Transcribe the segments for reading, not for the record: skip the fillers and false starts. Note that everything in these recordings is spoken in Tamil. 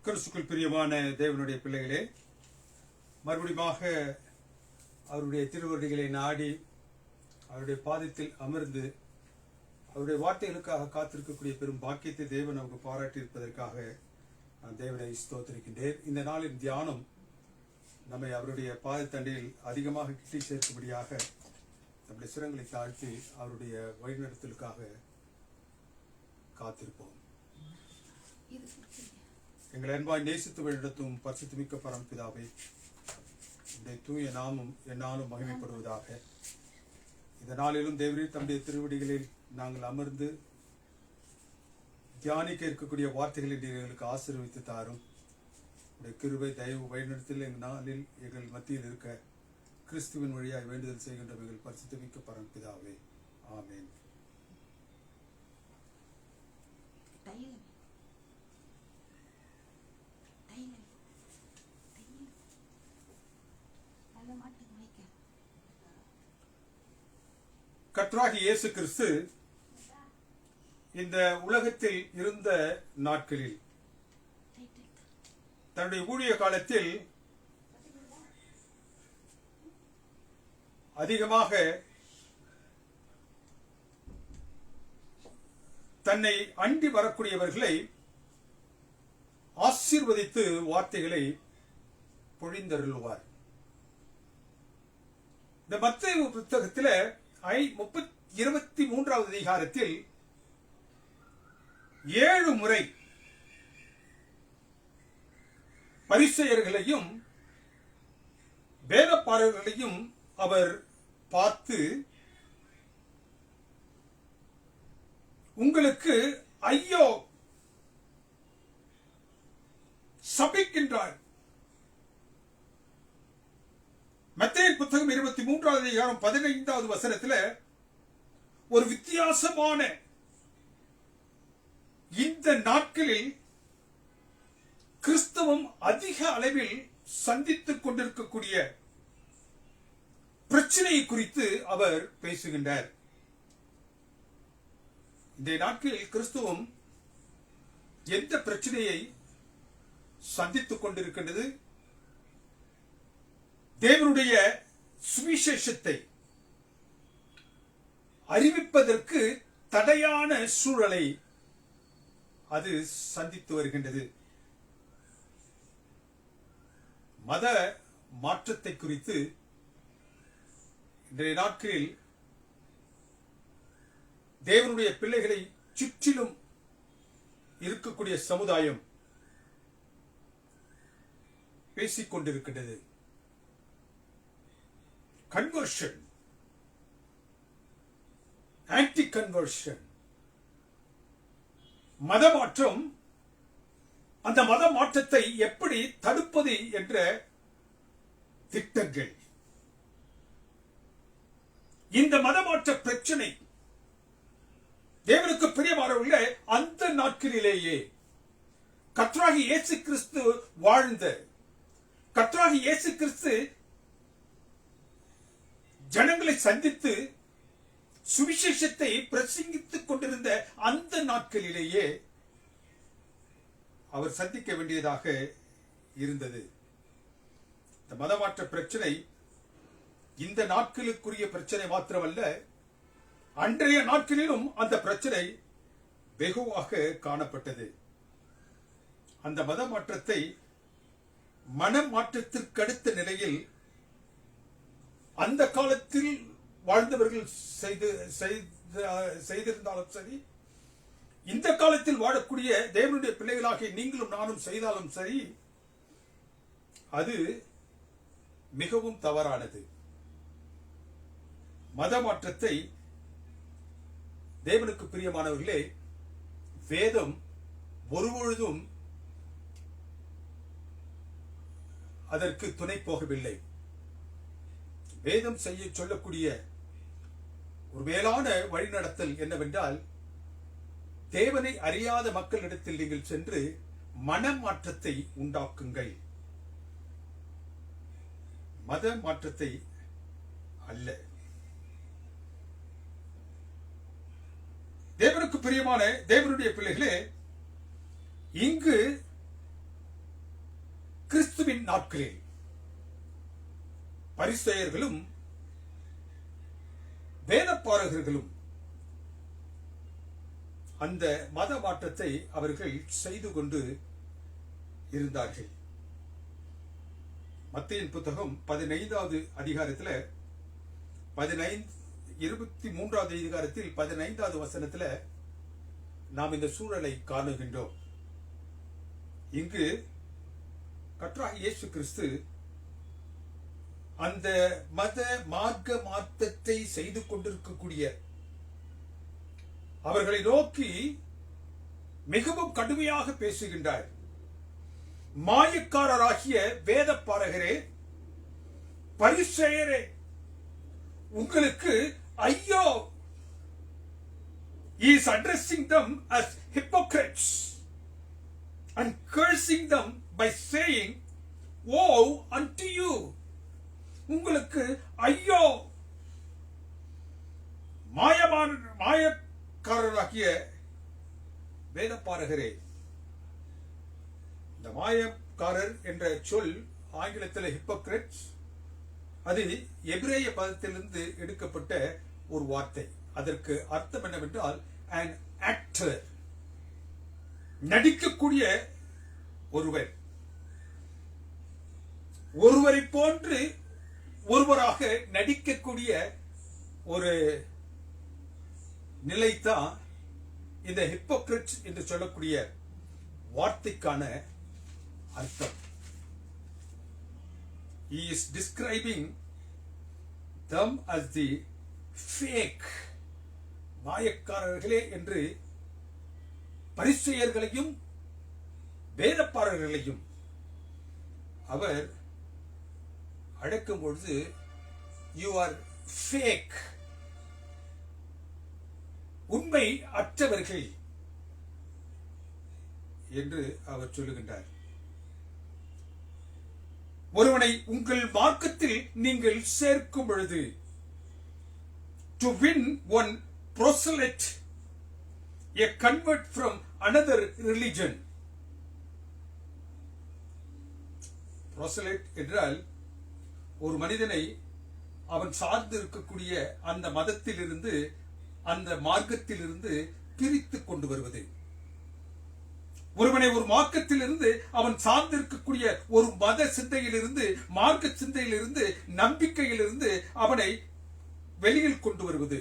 கிறிஸ்துக்குள் பிரியமான தேவனுடைய பிள்ளைகளே, மறுபடியுமாக அவருடைய திருவடிகளை நாடி அவருடைய பாதத்தில் அமர்ந்து அவருடைய வார்த்தைகளுக்காக காத்திருக்கக்கூடிய பெரும் பாக்கியத்தை தேவன் நமக்கு பாராட்டி இருப்பதற்காக நான் தேவனை ஸ்தோத்திரிக்கின்றேன். இந்த நாளின் தியானம் நம்மை அவருடைய பாதத்தண்டையில் அதிகமாக கிட்டி சேர்க்கும்படியாக நம்முடைய சிரங்களை தாழ்த்தி அவருடைய வழிநடத்தலுக்காக காத்திருப்போம். எங்களை அன்பாய் நேசித்து வழிநடத்தும் பரிசுத்தமிக்க பரமபிதாவே, இந்த தூய நாமம் என்னாலும் மகிமைப்படுவதாக. இந்த நாளிலும் தேவரீர் தம்முடைய திருவடிகளில் நாங்கள் அமர்ந்து தியானிக்க இருக்கக்கூடிய வார்த்தைகளை எங்களுக்கு ஆசீர்வதித்து தாரும். உடைய கிருபை தயவு வழிநடத்தில் எங்கள் நாளில் எங்கள் மத்தியில் இருக்க கிறிஸ்துவின் வழியாய் வேண்டுதல் செய்கின்றவர்கள் பரிசுத்தமிக்க பரமபிதாவே, ஆமென். கர்த்தராகிய இயேசு கிறிஸ்து இந்த உலகத்தில் இருந்த நாட்களில் தன்னுடைய ஊழிய காலத்தில் அதிகமாக தன்னை அண்டி வரக்கூடியவர்களை ஆசீர்வதித்து வார்த்தைகளை பொழிந்தருள்வார். இந்த மத்தேயு புத்தகத்தில் 23வது அதிகாரத்தில் 7 முறை பரிசேயர்களையும் வேதபாரகர்களையும் அவர் பார்த்து, உங்களுக்கு ஐயோ, சபிக்கின்றார். மத்தேயு புத்தகம் 23வது அதிகாரம் 15வது வசனத்தில் ஒரு வித்தியாசமான, இந்த நாட்களில் கிறிஸ்தவம் அதிக அளவில் சந்தித்துக் கொண்டிருக்கக்கூடிய பிரச்சனையை குறித்து அவர் பேசுகின்றார். இந்த நாட்களில் கிறிஸ்தவம் எந்த பிரச்சனையை சந்தித்துக் கொண்டிருக்கின்றது? தேவனுடைய சுவிசேஷத்தை அறிவிப்பதற்கு தடையான சூழலை அது சந்தித்து வருகின்றது. மத மாற்றத்தை குறித்து இன்றைய நாட்களில் தேவனுடைய பிள்ளைகளை சுற்றிலும் இருக்கக்கூடிய சமுதாயம் பேசிக் கொண்டிருக்கின்றது. கன்வர்ஷன், ஆன்டி கன்வர்ஷன், மதமாற்றம், அந்த மத மாற்றத்தை எப்படி தடுப்பது என்ற திட்டங்கள். இந்த மதமாற்ற பிரச்சனை தேவனுக்கு பிரியமானவர்களே, அந்த நாட்களிலேயே கர்த்தராகிய இயேசு கிறிஸ்து வாழ்ந்த, கர்த்தராகிய இயேசு கிறிஸ்து ஜனங்களை சந்தித்து சுவிசேஷத்தை பிரசங்கித்துக் கொண்டிருந்த அந்த நாட்களிலேயே அவர் சந்திக்க வேண்டியதாக இருந்தது. இந்த மதமாற்ற பிரச்சனை இந்த நாட்களுக்குரிய பிரச்சனை மாத்திரமல்ல, அன்றைய நாட்களிலும் அந்த பிரச்சனை வெகுவாக காணப்பட்டது. அந்த மதமாற்றத்தை மனமாற்றத்திற்கு அடுத்த நிலையில் அந்த காலத்தில் வாழ்ந்தவர்கள் செய்திருந்தாலும் சரி, இந்த காலத்தில் வாழக்கூடிய தேவனுடைய பிள்ளைகளாகிய நீங்களும் நானும் செய்தாலும் சரி, அது மிகவும் தவறானது. மதமாற்றத்தை தேவனுக்கு பிரியமானவர்களே, வேதம் ஒருபொழுதும் அதற்கு துணை போகவில்லை. வேதம் செய்ய சொல்லக்கூடிய ஒரு மேலான வழிநடத்தல் என்னவென்றால், தேவனை அறியாத மக்களிடத்தில் நீங்கள் சென்று மனமாற்றத்தை உண்டாக்குங்கள், மத மாற்றத்தை அல்ல. தேவனுக்கு பிரியமான தேவனுடைய பிள்ளைகளே, இங்கு நாட்களில் பரிசேயர்களும் வேதபாரகர்களும் அந்த மத மாற்றத்தை அவர்கள் செய்து கொண்டு இருந்தார்கள். மத்தேயின் புத்தகம் 15வது அதிகாரத்தில் 23வது அதிகாரத்தில் 15வது வசனத்தில் நாம் இந்த சூழலை காணுகின்றோம். இங்கு கர்த்தராகிய இயேசு கிறிஸ்து அந்த மத மார்க்க மாற்றத்தை செய்து கொண்டிருக்கக்கூடிய அவர்களை நோக்கி மிகவும் கடுமையாக பேசுகின்றார். மாயக்காரராகிய வேதபாரகரே, பரிசேயரே, உங்களுக்கு ஐயோ! He is addressing them as hypocrites and cursing them by saying, woe unto you. உங்களுக்கு ஐயோ! மாயக்காரராகிய வேதபாரகரே. இந்த மாயக்காரர் என்ற சொல் ஆங்கிலத்தில் ஹிப்போக்ரட்ஸ், அது எபிரேய பதத்திலிருந்து எடுக்கப்பட்ட ஒரு வார்த்தை. அதற்கு அர்த்தம் என்னவென்றால் an actor, நடிக்கக்கூடிய ஒருவர், ஒருவரை போன்று ஒருவராக நடிக்கக்கூடிய ஒரு நிலைதான் இந்த ஹிப்போக்ரட்ஸ் என்று சொல்லக்கூடிய வார்த்தைக்கான அர்த்தம். He is describing them as the fake, மாயக்காரர்களே என்று பரிசேயர்களையும் வேதபாரகர்களையும் அவர் அழைக்கும் பொழுது you are fake, உண்மை அற்றவர்கள் என்று அவர் சொல்லுகின்றார். ஒருவனை உங்கள் மார்க்கத்தில் நீங்கள் சேர்க்கும் பொழுது, to win one proselyte, a convert from another religion. proselyte என்றால் ஒரு மனிதனை அவன் சார்ந்து இருக்கக்கூடிய அந்த மதத்திலிருந்து, அந்த மார்க்கத்திலிருந்து பிரித்து கொண்டு வருவது. ஒருவனை ஒரு மார்க்கத்திலிருந்து அவன் சார்ந்திருக்கக்கூடிய ஒரு மத சிந்தையிலிருந்து, மார்க்க சிந்தையிலிருந்து, நம்பிக்கையிலிருந்து அவனை வெளியில் கொண்டு வருவது.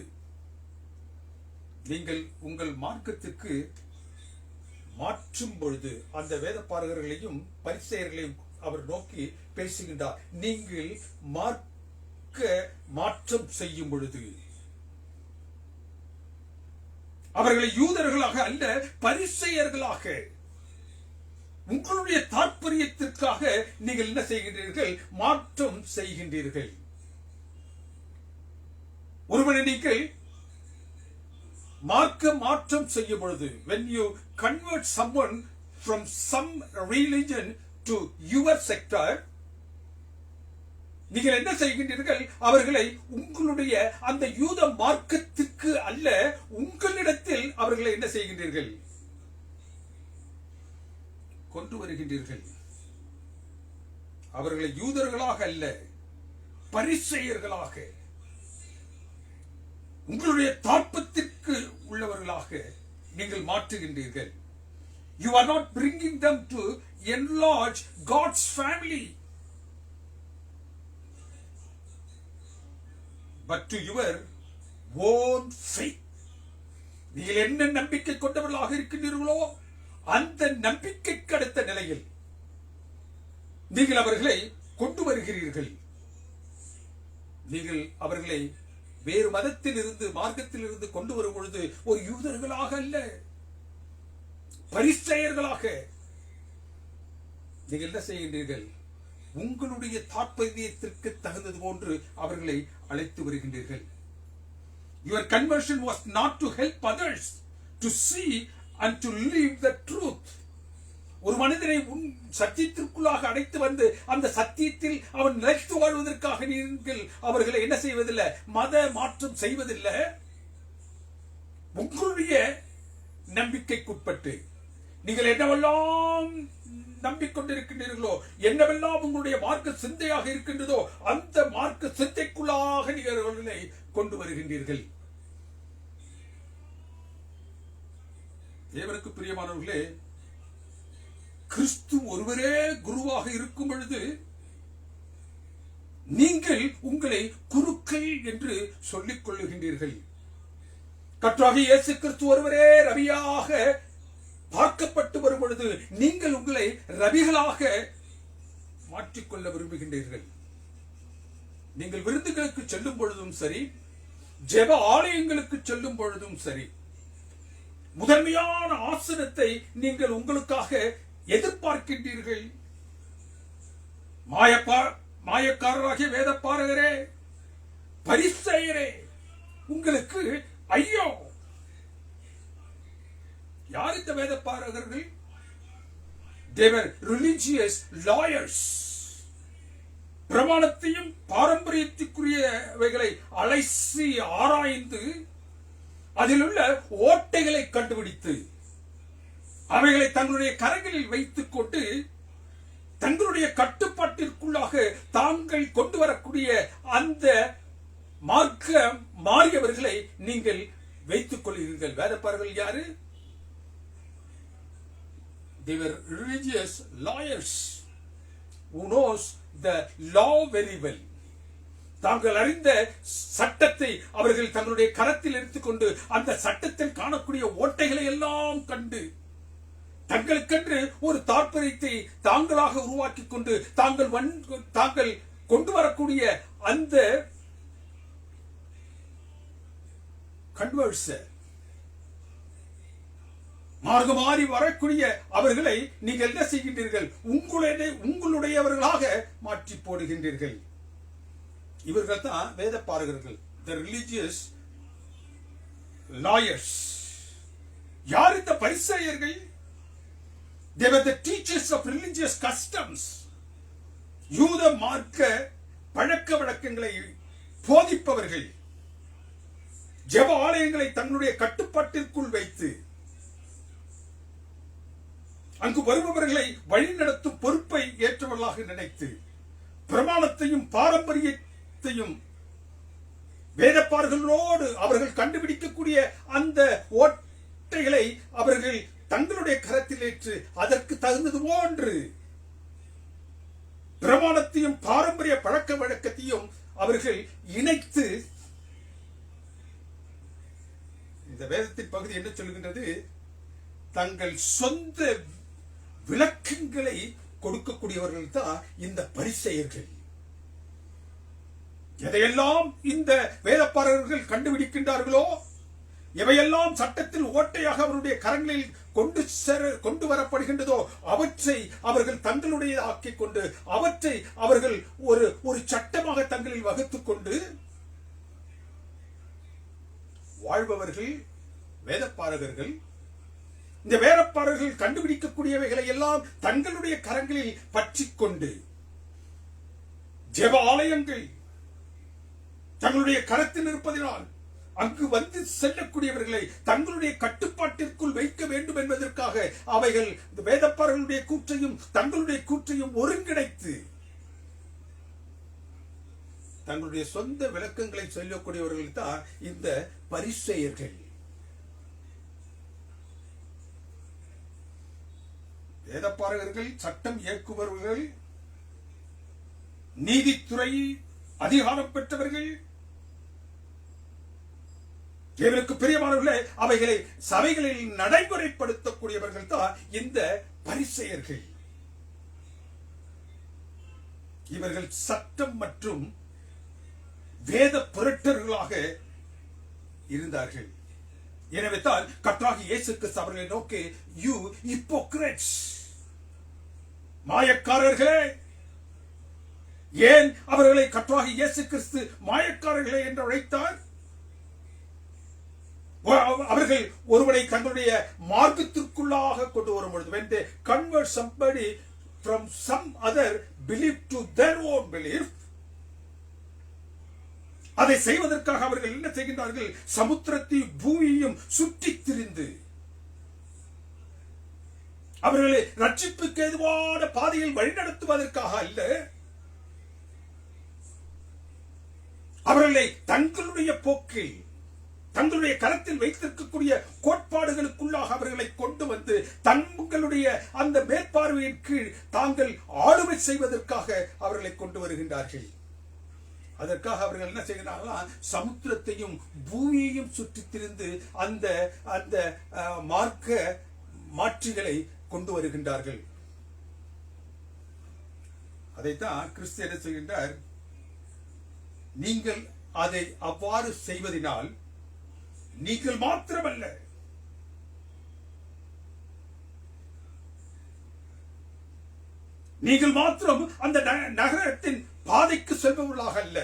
நீங்கள் உங்கள் மார்க்கத்திற்கு மாற்றும் பொழுது அந்த வேதபாரகர்களையும் பரிசேயர்களையும் அவர் நோக்கி பேசுகின்றார். நீங்கள் மார்க்க மாற்றம் செய்யும் பொழுது அவர்களை யூதர்களாக அல்ல, பரிசேயர்களாக, உங்களுடைய தாற்பயத்திற்காக நீங்கள் என்ன செய்கின்றீர்கள்? மாற்றம் செய்கின்றீர்கள். ஒருவனை நீங்கள் மார்க்க மாற்றம் செய்யும் பொழுது, when you convert someone from some religion to your sector, நீங்கள் என்ன செய்கின்றீர்கள்? அவர்களை உங்களுடைய அந்த யூத மார்க்கத்திற்கு அல்ல, உங்களிடத்தில் அவர்களை என்ன செய்கின்றீர்கள்? கொண்டு வருகின்றீர்கள். அவர்களை யூதர்களாக அல்ல, பரிசேயர்களாக, உங்களுடைய தாற்பத்திற்கு உள்ளவர்களாக நீங்கள் மாற்றுகின்றீர்கள். You are not bringing them to enlarge God's family, but to your own faith. நீங்கள் என்ன நம்பிக்கை கொண்டவர்களாக இருக்கின்றீர்களோ அந்த நம்பிக்கைக்கு அடுத்த நிலையில் நீங்கள் அவர்களை கொண்டு வருகிறீர்கள். நீங்கள் அவர்களை வேறு மதத்தில் இருந்து, மார்க்கத்தில் இருந்து கொண்டு வரும் பொழுது ஒரு யூதர்களாக அல்ல, பரிசேயர்களாக நீங்கள் என்ன செய்கின்றீர்கள்? உங்களுடைய தாற்பயத்திற்கு தகுந்தது போன்று அவர்களை அழைத்து வருகின்றீர்கள். Your conversion was not to help others to see and to live the truth. ஒரு மனிதனை சத்தியத்திற்குள்ளாக அழைத்து வந்து அந்த சத்தியத்தில் அவன் நிலைத்து வாழ்வதற்காக நீங்கள் அவர்களை என்ன செய்வதில்லை? மத மாற்றம் செய்வதில்லை. உங்களுடைய நம்பிக்கைக்குட்பட்டு நீங்கள் என்னவெல்லாம் நம்பிக்கொண்டிருக்கின்றீர்களோ, என்னவெல்லாம் உங்களுடைய மார்க்க சிந்தையாக இருக்கின்றதோ அந்த மார்க்க சிந்தைக்குள்ளாக நீங்கள் அவர்களை கொண்டு வருகின்றீர்கள். தேவனுக்கு பிரியமானவர்களே, கிறிஸ்து ஒருவரே குருவாக இருக்கும் பொழுது நீங்கள் உங்களை குருக்கள் என்று சொல்லிக் கொள்ளுகின்றீர்கள். கர்த்தராகிய இயேசு கிறிஸ்து ஒருவரே ரவியாக பார்க்கப்பட்டு வரும் பொழுது நீங்கள் உங்களை ரவிகளாக மாற்றிக்கொள்ள விரும்புகின்றீர்கள். நீங்கள் விருந்துகளுக்கு செல்லும் பொழுதும் சரி, ஜெப ஆலயங்களுக்கு செல்லும் பொழுதும் சரி, முதன்மையான ஆசனத்தை நீங்கள் உங்களுக்காக எதிர்பார்க்கின்றீர்கள். மாயக்காரராகிய வேத பாரகரே, பரிசேயரே, உங்களுக்கு ஐயோ! யார் இந்த வேத பாரகர்கள்? They were religious lawyers. பிரமாணத்தையும் பாரம்பரியத்துக்குரியவைகளை அலசி ஆராய்ந்து அதில் உள்ள ஓட்டைகளை கண்டுபிடித்து அவைகளை தங்களுடைய கரங்களில் வைத்துக் கொண்டு தங்களுடைய கட்டுப்பாட்டிற்குள்ளாக தாங்கள் கொண்டு வரக்கூடிய அந்த மார்க்க மாறியவர்களை நீங்கள் வைத்துக் கொள்கிறீர்கள். வேதப்பாரர்கள் யாரு? They were religious lawyers who knows the law very well. தாங்கள் அறிந்த சட்டத்தை அவர்கள் தங்களுடைய கரத்தில் எடுத்துக்கொண்டு அந்த சட்டத்தில் காணக்கூடிய ஓட்டைகளை எல்லாம் கண்டு தங்களுக்கென்று ஒரு தாற்பயத்தை தாங்களாக உருவாக்கி கொண்டு தாங்கள் கொண்டு வரக்கூடிய அந்த கன்வர்ஸ் மார்க்க மாறி வரக்கூடிய அவர்களை நீங்கள் என்ன செய்கின்றீர்கள்? உங்களுடையவர்களாக மாற்றி போடுகின்றீர்கள். இவர்கள் தான் வேத பாரகர்கள், the religious lawyers. யார் இந்த பரிசேயர்கள்? They were the teachers of religious customs. யூத மார்க்க பழக்க வழக்கங்களை போதிப்பவர்கள். ஜெப ஆலயங்களை தன்னுடைய கட்டுப்பாட்டிற்குள் வைத்து அங்கு வருபவர்களை வழிநடத்தும் பொறுப்பை ஏற்றவர்களாக நினைத்து பிரமாணத்தையும் பாரம்பரியத்தையும் வேதப்பார்களோடு அவர்கள் கண்டுபிடிக்கக்கூடிய அந்த ஓட்டைகளை அவர்கள் தங்களுடைய கரத்தில் ஏற்று அதற்கு தகுந்தது போன்று பிரமாணத்தையும் பாரம்பரிய பழக்க வழக்கத்தையும் அவர்கள் இணைத்து இந்த வேதத்தின் பகுதி என்ன சொல்லுகின்றது? தங்கள் சொந்த விளக்கங்களை கொடுக்கக்கூடியவர்கள் தான் இந்த பரிசேயர்கள். எதையெல்லாம் இந்த வேதப்பாரகர்கள் கண்டுபிடிக்கின்றார்களோ, எவையெல்லாம் சட்டத்தில் ஓட்டையாக அவருடைய கரங்களில் கொண்டு வரப்படுகின்றதோ அவற்றை அவர்கள் தங்களுடைய ஆக்கிக் கொண்டு அவற்றை அவர்கள் ஒரு சட்டமாக தங்களில் வகுத்துக் கொண்டு வாழ்பவர்கள் வேதப்பாரகர்கள். இந்த வேதப்பாரகர்கள் கண்டுபிடிக்கக்கூடியவைகளை எல்லாம் தங்களுடைய கரங்களில் பற்றிக் கொண்டு ஜெப ஆலயங்கள் தங்களுடைய கரத்தில் இருப்பதனால் அங்கு வந்து செல்லக்கூடியவர்களை தங்களுடைய கட்டுப்பாட்டிற்குள் வைக்க வேண்டும் என்பதற்காக அவைகள் வேதப்பாரர்களுடைய கூற்றையும் தங்களுடைய கூற்றையும் ஒருங்கிணைத்து தங்களுடைய சொந்த விளக்கங்களை சொல்லக்கூடியவர்கள் தான் இந்த பரிசேயர்கள். வேதப்பாரகர்கள் சட்டம் இயக்குபவர்கள், நீதித்துறை அதிகாரம் பெற்றவர்கள், தேவனுக்கு பிரியமானவர்களே, அவைகளை சபைகளில் நடைமுறைப்படுத்தக்கூடியவர்கள் தான் இந்த பரிசேயர்கள். இவர்கள் சட்டம் மற்றும் வேத புரட்டர்களாக இருந்தார்கள். எனவே தான் கர்த்தராகிய இயேசு கிறிஸ்து அவர்களை நோக்கி, யூ ஹிப்போக்ரைட்ஸ், மாயக்காரர்களே. ஏன் அவர்களை கர்த்தராகிய இயேசு கிறிஸ்து மாயக்காரர்களே என்று அழைத்தார்? அவர்கள் ஒருவனை தங்களுடைய மார்க்கத்திற்குள்ளாக கொண்டு வரும் பொழுது, when they convert somebody from some other belief to their own belief, அதை செய்வதற்காக அவர்கள் என்ன செய்கின்றார்கள்? சமுத்திரத்தையும் பூமியையும் சுற்றித் திரிந்து அவர்களை ரட்சிப்புக்கு ஏதுவான பாதையில் வழிநடத்துவதற்காக அல்ல, அவர்களை தங்களுடைய போக்கில் தங்களுடைய கரத்தில் வைத்திருக்கக்கூடிய கோட்பாடுகளுக்குள்ளாக அவர்களை கொண்டு வந்து தங்களுடைய அந்த மேற்பார்வையின் கீழ் தாங்கள் ஆளுமை செய்வதற்காக அவர்களை கொண்டு வருகின்றார்கள். அதற்காக அவர்கள் என்ன செய்கிறார்களா, சமுத்திரத்தையும் பூமியையும் சுற்றி திரிந்து அந்த அந்த மார்க்க மாற்றிகளை கொண்டு வருகின்றார்கள். அதைத்தான் கிறிஸ்து என்ன செய்கின்றார், நீங்கள் அதை அவ்வாறு செய்வதனால் நீங்கள் மாத்திரமல்ல, நீங்கள் மாத்திரம் அந்த நகரத்தின் பாதைக்கு செல்பவர்களாக அல்ல,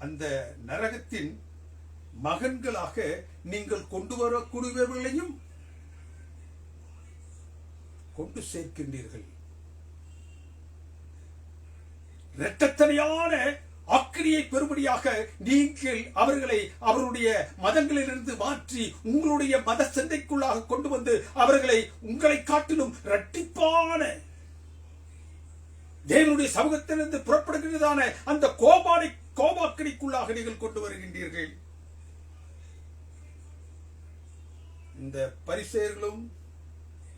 அந்த நரகத்தின் மகன்களாக நீங்கள் கொண்டு வரக்கூடியவர்களையும் கொண்டு சேர்க்கின்றீர்கள். இரட்டத்தனையான அக்கினியை பெறும்படியாக நீங்கள் அவர்களை அவருடைய மதங்களிலிருந்து மாற்றி உங்களுடைய மத சந்தைக்குள்ளாக கொண்டு வந்து அவர்களை உங்களை காட்டிலும் இரட்டிப்பான தேவனுடைய சமூகத்திலிருந்து புறப்படுகிறதான அந்த கோபாக்கினிக்குள்ளாக நீங்கள் கொண்டு வருகின்றீர்கள். இந்த பரிசேயர்களும்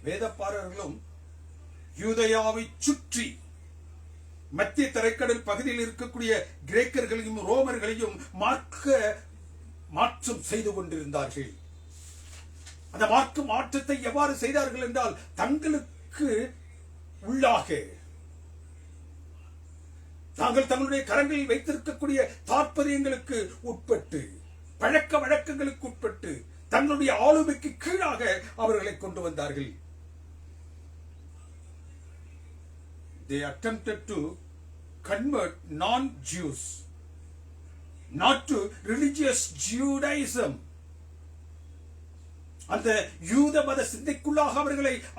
வேதப்பாரர்களும் யூதேயாவை சுற்றி மத்திய தரைக்கடல் பகுதியில் இருக்கக்கூடிய கிரேக்கர்களையும் ரோமர்களையும் மாற்றம் செய்து கொண்டிருந்தார்கள். அந்த மாற்றத்தை எவ்வாறு செய்தார்கள் என்றால், தங்களுக்கு உள்ளாக தாங்கள் தங்களுடைய கரங்களில் வைத்திருக்கக்கூடிய தாற்பயங்களுக்கு உட்பட்டு, பழக்க வழக்கங்களுக்கு உட்பட்டு, தங்களுடைய ஆளுமைக்கு கீழாக அவர்களை கொண்டு வந்தார்கள். They attempted to convert non-Jews, not to religious Judaism. அந்த யூத மத சிந்தைக்குள்ளாக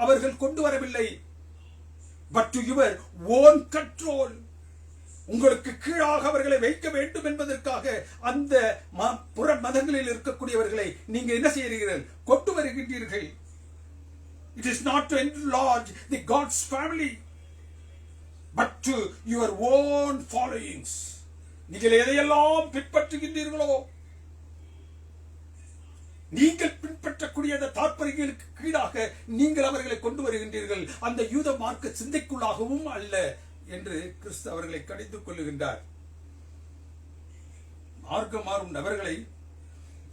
அவர்கள் கொண்டு வரவில்லை, but to your own control. உங்களுக்கு கீழாக அவர்களை வைக்க வேண்டும் என்பதற்காக அந்த புற மதங்களில் இருக்கக்கூடியவர்களை நீங்க என்ன செய்கிறீர்கள், கொண்டு வருகின்றீர்கள். It is not to enlarge the God's family, but to your own followings. நீங்கள் எதையெல்லாம் பின்பற்றுகின்றீர்களோ, நீங்கள் பின்பற்றக்கூடிய அந்த தாற்பயங்களுக்கு கீழாக நீங்கள் அவர்களை கொண்டு வருகின்றீர்கள், அந்த யூத மார்க்க சிந்தைக்குள்ளாகவும் அல்ல என்று கிறிஸ்து அவர்களை கடிந்து கொள்ளுகின்றார். மார்க்கம் மாறும் நபர்களை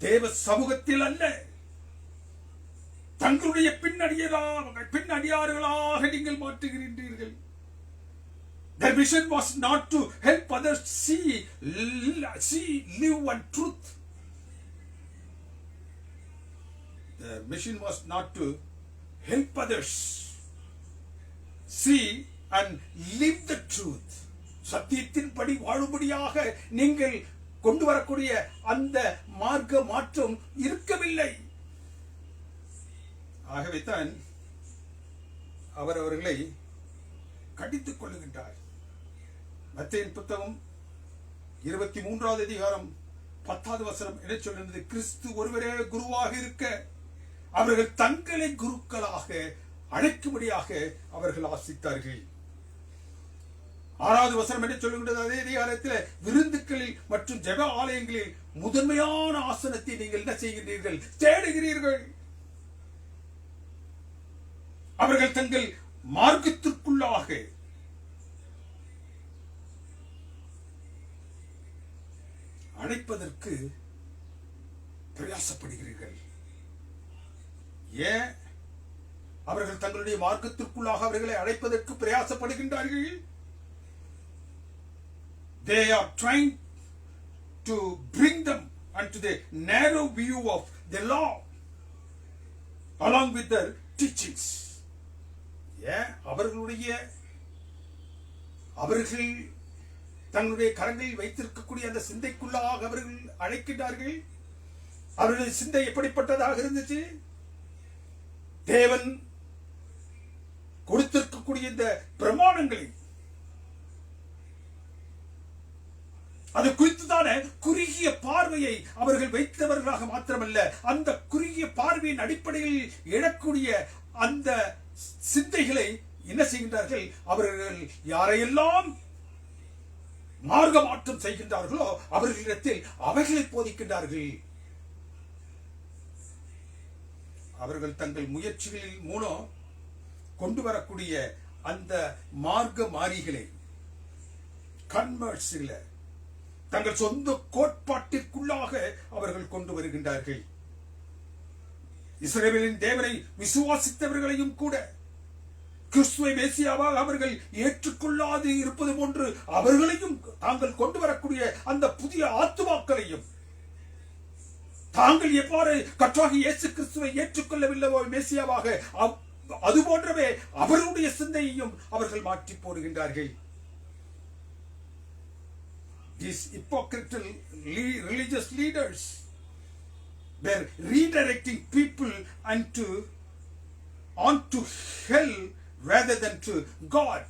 தேவ சமூகத்தில் அல்ல, தங்களுடைய பின்னடியார்களாக நீங்கள் மாற்றுகின்றீர்கள். Their mission was not to help others see, live one truth. Their mission was not to help others see and live the truth. சத்தியத்தின் படி வாழும்படியாக நீங்கள் கொண்டு வரக்கூடிய அந்த மார்க்க மாற்றம் இருக்கவில்லை. ஆகவே தான் அவர்களை கடித்துக் கொள்ளுகின்றார். மத்தேயின் புத்தகம் 23வது அதிகாரம் 10வது வசனம் என்ன சொல்கிறது, கிறிஸ்து ஒருவரே குருவாக இருக்க அவர்கள் தங்களை குருக்களாக அழைக்கும்படியாக அவர்கள் ஆசித்தார்கள். 6வது வசனம் என்ன சொல்லுகின்றது, அதே அதிகாரத்தில் விருந்துக்களில் மற்றும் ஜெப ஆலயங்களில் முதன்மையான ஆசனத்தை நீங்கள் என்ன செய்கின்றீர்கள், தேடுகிறீர்கள். அவர்கள் தங்கள் மார்க்கத்திற்குள்ளாக அழைப்பதற்கு பிரயாசப்படுகிறீர்கள். ஏன் அவர்கள் தங்களுடைய மார்க்கத்திற்குள்ளாக அவர்களை அழைப்பதற்கு பிரயாசப்படுகின்றார்கள்? They are trying to bring them unto the narrow view of the law along with their teachings. ஏன் அவர்கள் தங்களுடைய கரங்களில் வைத்திருக்கக்கூடிய அந்த சிந்தைக்குள்ளாக அவர்கள் அழைக்கின்றார்கள். அவர்களுடைய சிந்தை எப்படிப்பட்டதாக இருந்துச்சு? தேவன் கொடுத்திருக்கக்கூடிய இந்த பிரமாணங்களை அது குறித்துதான குறுகிய பார்வையை அவர்கள் வைத்தவர்களாக மாத்திரமல்ல, அந்த குறுகிய பார்வையின் அடிப்படையில் எழக்கூடிய அந்த சிந்தைகளை என்ன செய்கின்றார்கள்? அவர்கள் யாரையெல்லாம் மார்க்க மாற்றம் செய்கின்றார்களோ அவர்களிடத்தில் அவைகளை போதிக்கின்றார்கள். அவர்கள் தங்கள் முயற்சிகளின் மூலம் கொண்டு வரக்கூடிய அந்த மார்க்க மாறிகளை, கன்வர்ட்ஸ்களை தங்கள் சொந்த கோட்பாட்டிற்குள்ளாக அவர்கள் கொண்டு வருகின்றார்கள். இஸ்ரவேலின் தேவனை விசுவாசித்தவர்களையும் கூட கிறிஸ்துவை மேசியாவாக அவர்கள் ஏற்றுக்கொள்ளாது இருப்பது போன்று அவர்களையும் தாங்கள் கொண்டு வரக்கூடிய அந்த புதிய ஆத்துமாக்களையும் தாங்கள் எவ்வாறு கர்த்தராகிய இயேசு கிறிஸ்துவை ஏற்றுக்கொள்ளவில்லைவோ மேசியாவாக, அது போன்றவே அவர்களுடைய சிந்தையையும் அவர்கள் மாற்றி போடுகின்றார்கள். These hypocritical religious leaders were redirecting people onto hell rather than to God.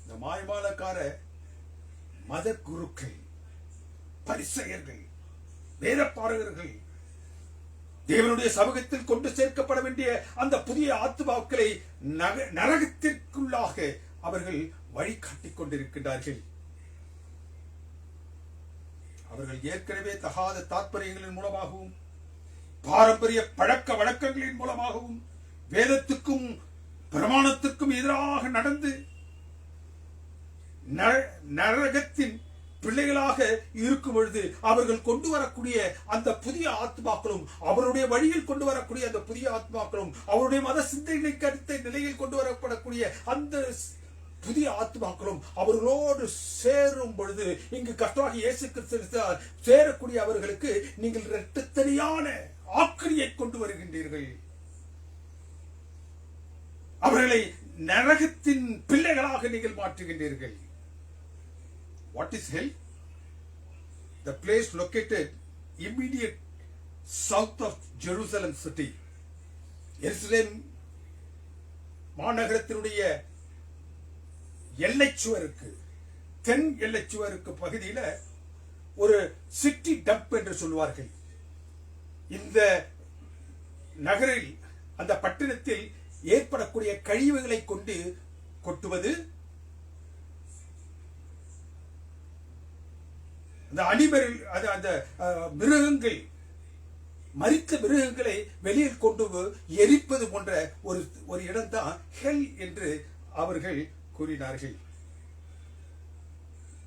இந்த மாய்மாலக்கார மத குருக்கள், பரிசேயர்கள், வேதபாரகர்கள் தேவனுடைய சமூகத்தில் கொண்டு சேர்க்கப்பட வேண்டிய அந்த புதிய ஆத்துமாக்களை நரகத்திற்குள்ளாக அவர்கள் வழிகாட்டிக் கொண்டிருக்கின்றார்கள். அவர்கள் ஏற்கனவே தகாத தாற்பயங்களின் மூலமாகவும் பாரம்பரிய பழக்க வழக்கங்களின் மூலமாகவும் வேதத்துக்கும் பிரமாணத்துக்கும் எதிராக நடந்து நரகத்தின் பிள்ளைகளாக இருக்கும் பொழுது அவர்கள் கொண்டு வரக்கூடிய அந்த புதிய ஆத்மாக்களும், அவருடைய வழியில் கொண்டு வரக்கூடிய அந்த புதிய ஆத்மாக்களும், அவருடைய மத சிந்தனைக்கு அடுத்த நிலையில் கொண்டு வரப்படக்கூடிய அந்த புதிய ஆத்மாக்களும் அவர்களோடு சேரும் பொழுது, இங்கு கர்த்தராகிய இயேசு கிறிஸ்து சேரக்கூடிய அவர்களுக்கு நீங்கள் இரட்டத்தனியான ஆக்கிரியை கொண்டு வருகின்றீர்கள். அவர்களை நரகத்தின் பிள்ளைகளாக நீங்கள் மாற்றுகின்றீர்கள். What is hell? The place located immediate south of Jerusalem city. எருசலேம் மாநகரத்தினுடைய எல்லைச்சுவருக்கு, தென் எல்லைச்சுவருக்கு பகுதியில ஒரு சிட்டி டம்ப் என்று சொல்வார்கள். இந்த நகரில், அந்த பட்டணத்தில் ஏற்படக்கூடிய கழிவுகளை கொண்டு கொட்டுவது, அந்த அனிமரில் அந்த மிருகங்கள், மரித்த மிருகங்களை வெளியில் கொண்டு எரிப்பது போன்ற ஒரு இடம்தான் ஹெல் என்று அவர்கள் கூறினார்கள்.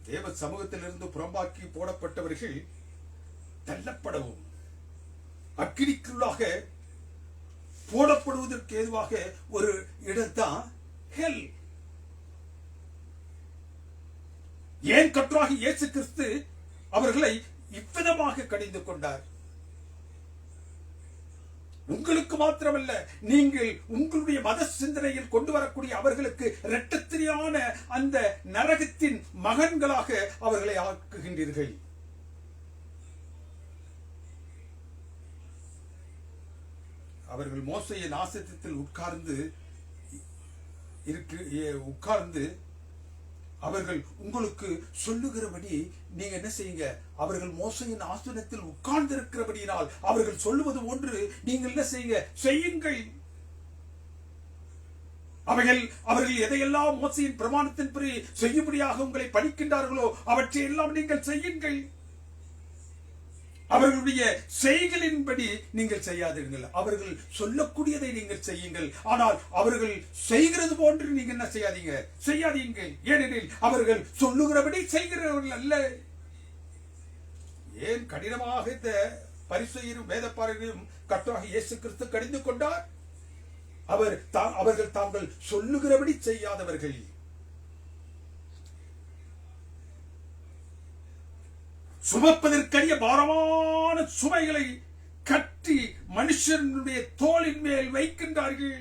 தேவ சமூகத்திலிருந்து புறம்பாக்கி போடப்பட்டவர்கள் தள்ளப்படவும் அக்கினிக்குள்ளாக போடப்படுவதற்கு ஏதுவாக ஒரு இடம்தான் ஹெல். ஏன் கர்த்தராகிய இயேசு கிறிஸ்து அவர்களை இவ்விதமாக கடிந்து கொண்டார்? உங்களுக்கு மாத்திரமல்ல, நீங்கள் உங்களுடைய மத சிந்தனையில் கொண்டு வரக்கூடிய அவர்களுக்கு இரட்டத்திரியான அந்த நரகத்தின் மகன்களாக அவர்களை ஆக்குகின்றீர்கள். அவர்கள் மோசேயின் ஆசனத்தில் உட்கார்ந்து அவர்கள் உங்களுக்கு சொல்லுகிறபடி நீங்க என்ன செய்யுங்க? அவர்கள் மோசேயின் ஆசனத்தில் உட்கார்ந்து இருக்கிறபடியினால் அவர்கள் சொல்லுவது ஒன்று, நீங்கள் என்ன செய்யுங்கள். அவர்கள் எதையெல்லாம் மோசேயின் பிரமாணத்தின்படி செய்யும்படியாக உங்களை படிக்கின்றார்களோ அவற்றை எல்லாம் நீங்கள் செய்யுங்கள். அவர்களுடைய செய்களின்படி நீங்கள் செய்யாதீர்கள். அவர்கள் சொல்லக்கூடியதை நீங்கள் செய்யுங்கள். ஆனால் அவர்கள் செய்கிறது போன்று நீங்க என்ன செய்யாதீங்க. ஏனெனில் அவர்கள் சொல்லுகிறபடி செய்கிறவர்கள் அல்ல. ஏன் கடினமாக இந்த பரிசேயரும் வேதபாரகரும் கர்த்தராகிய இயேசு கிறிஸ்து கடிந்து கொண்டார்? அவர்கள் தாங்கள் சொல்லுகிறபடி செய்யாதவர்கள். சுமப்பதற்கரிய பாரமான சுமைகளை கட்டி மனுஷனுடைய தோளின் மேல் வைக்கின்றார்கள்.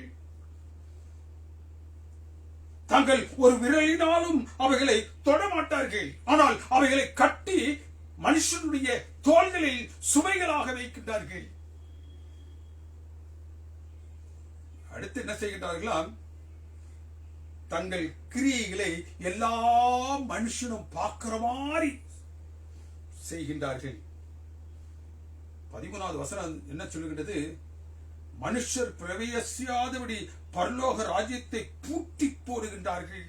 தாங்கள் ஒரு விரலினாலும் அவைகளை தொடமாட்டார்கள். ஆனால் அவைகளை கட்டி மனுஷனுடைய தோள்களில் சுமைகளாக வைக்கின்றார்கள். அடுத்து என்ன செய்கின்றார்களாம்? தங்கள் கிரியைகளை எல்லா மனுஷனும் பார்க்கிற மாதிரி செய்கின்றார்கள். 13வது வசனம் என்ன சொல்லுகின்றது? மனுஷர் பிரவேசியாதபடி பரலோக ராஜ்யத்தை பூட்டி போடுகின்றார்கள்.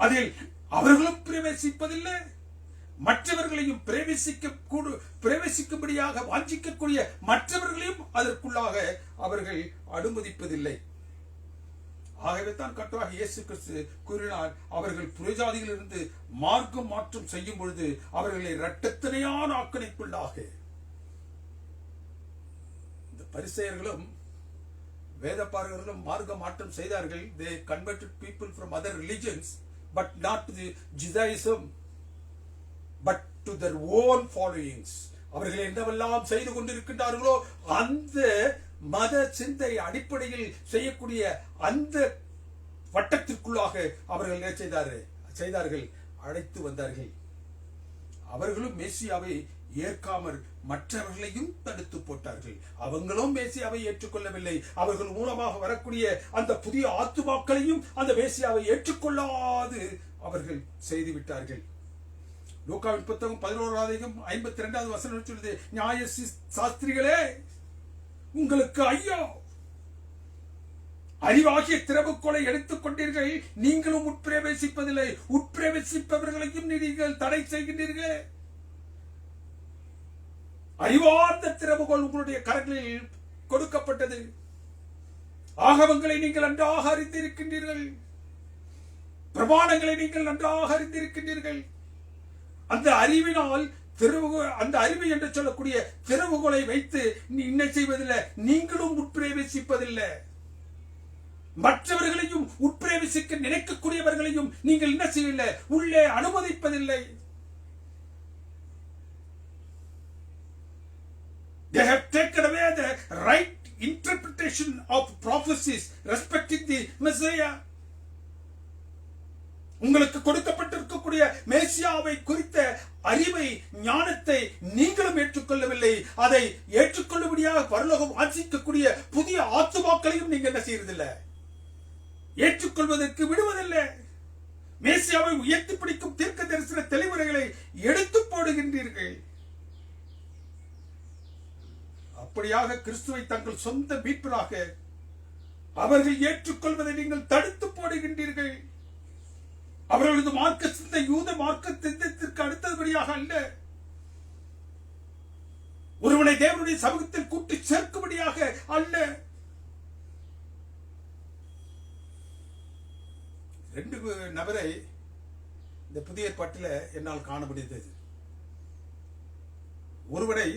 அதில் அவர்களும் பிரவேசிப்பதில்லை, மற்றவர்களையும் பிரவேசிக்கும்படியாக வாஞ்சிக்கக்கூடிய மற்றவர்களையும் அதற்குள்ளாக அவர்கள் அனுமதிப்பதில்லை. ஆகவே தான் கர்த்தராகிய இயேசு கிறிஸ்து கூறினார், அவர்கள் புறஜாதிகளிலிருந்து மார்க்கம் மாற்றம் செய்யும் பொழுது அவர்களை இரட்டத்தனையான ஆக்கணைக்குள்ளாக. இந்த பரிசேயர்களும் வேதபாரகர்களும் மார்க்க மாற்றம் செய்தார்கள். They converted people from other religions, but not to the Judaism, but to their own followings. அவர்கள் என்னவெல்லாம் செய்து கொண்டிருக்கின்றார்களோ அந்த மத சிந்தை அடிப்படையில் செய்யக்கூடிய அந்த வட்டத்திற்குள்ளாக அவர்கள் என்ன செய்தார்கள்? அழைத்து வந்தார்கள். அவர்களும் மேசியாவை ஏற்காமல் மற்றவர்களையும் தடுத்து போட்டார்கள். அவங்களும் மேசியாவை ஏற்றுக்கொள்ளவில்லை. அவர்கள் மூலமாக வரக்கூடிய அந்த புதிய ஆத்துமாக்களையும் அந்த மேசியாவை ஏற்றுக்கொள்ளாது அவர்கள் செய்துவிட்டார்கள். லூக்காவின் புத்தகம் 11:52 வசனம் சொல்லுது, நியாய சாஸ்திரிகளே உங்களுக்கு ஐயோ, அறிவாகிய திறவுகோலை எடுத்துக் கொண்டீர்கள், நீங்களும் உட்பிரவேசிப்பதில்லை, உட்பிரவேசிப்பவர்களையும் நீங்கள் தடை செய்கின்றீர்கள். அறிவார்ந்த திறவுகோல் உங்களுடைய கரங்களில் கொடுக்கப்பட்டது. ஆகமங்களை நீங்கள் நன்றாக அறிந்திருக்கின்றீர்கள், பிரமாணங்களை நீங்கள் நன்றாக அறிந்திருக்கின்றீர்கள். அந்த அறிவினால் அந்த அறிவு என்று சொல்லக்கூடிய திறவுகோலை வைத்து என்ன செய்வதில்லை? நீங்களும் உட்பிரவேசிப்பதில்லை, மற்றவர்களையும் உட்பிரவேசிக்க நினைக்கக்கூடியவர்களையும் நீங்கள் என்ன செய்யவில்லை? உள்ளே அனுமதிப்பதில்லை. They have taken away the right interpretation of prophecies respecting the Messiah. உங்களுக்கு கொடுக்கப்பட்டிருக்கக்கூடிய மேசியாவை குறித்த அறிவை, ஞானத்தை நீங்களும் ஏற்றுக்கொள்ளவில்லை. அதை ஏற்றுக்கொள்ளும்படியாக பரலோகம் வாஞ்சிக்கக்கூடிய புதிய ஆத்துமாக்களையும் நீங்க என்ன செய்யறதில்லை? ஏற்றுக்கொள்வதற்கு விடுவதில்லை. மேசியாவை உயர்த்தி பிடிக்கும் தீர்க்க தரிசன தெளிவுரைகளை எடுத்து போடுகின்றீர்கள். அப்படியாக கிறிஸ்துவை தங்கள் சொந்த மீட்பராக அவர்கள் ஏற்றுக்கொள்வதை நீங்கள் தடுத்து போடுகின்றீர்கள். அவர்களது மார்க்க சிந்தை யூத மார்க்க சிந்தத்திற்கு அடுத்தபடியாக அல்ல, ஒருவனை தேவனுடைய சமூகத்தில் கூட்டி சேர்க்கும்படியாக அல்ல. 2 நபரை இந்த புதிய ஏற்பாட்டில் என்னால் காண முடிந்தது. ஒருவனை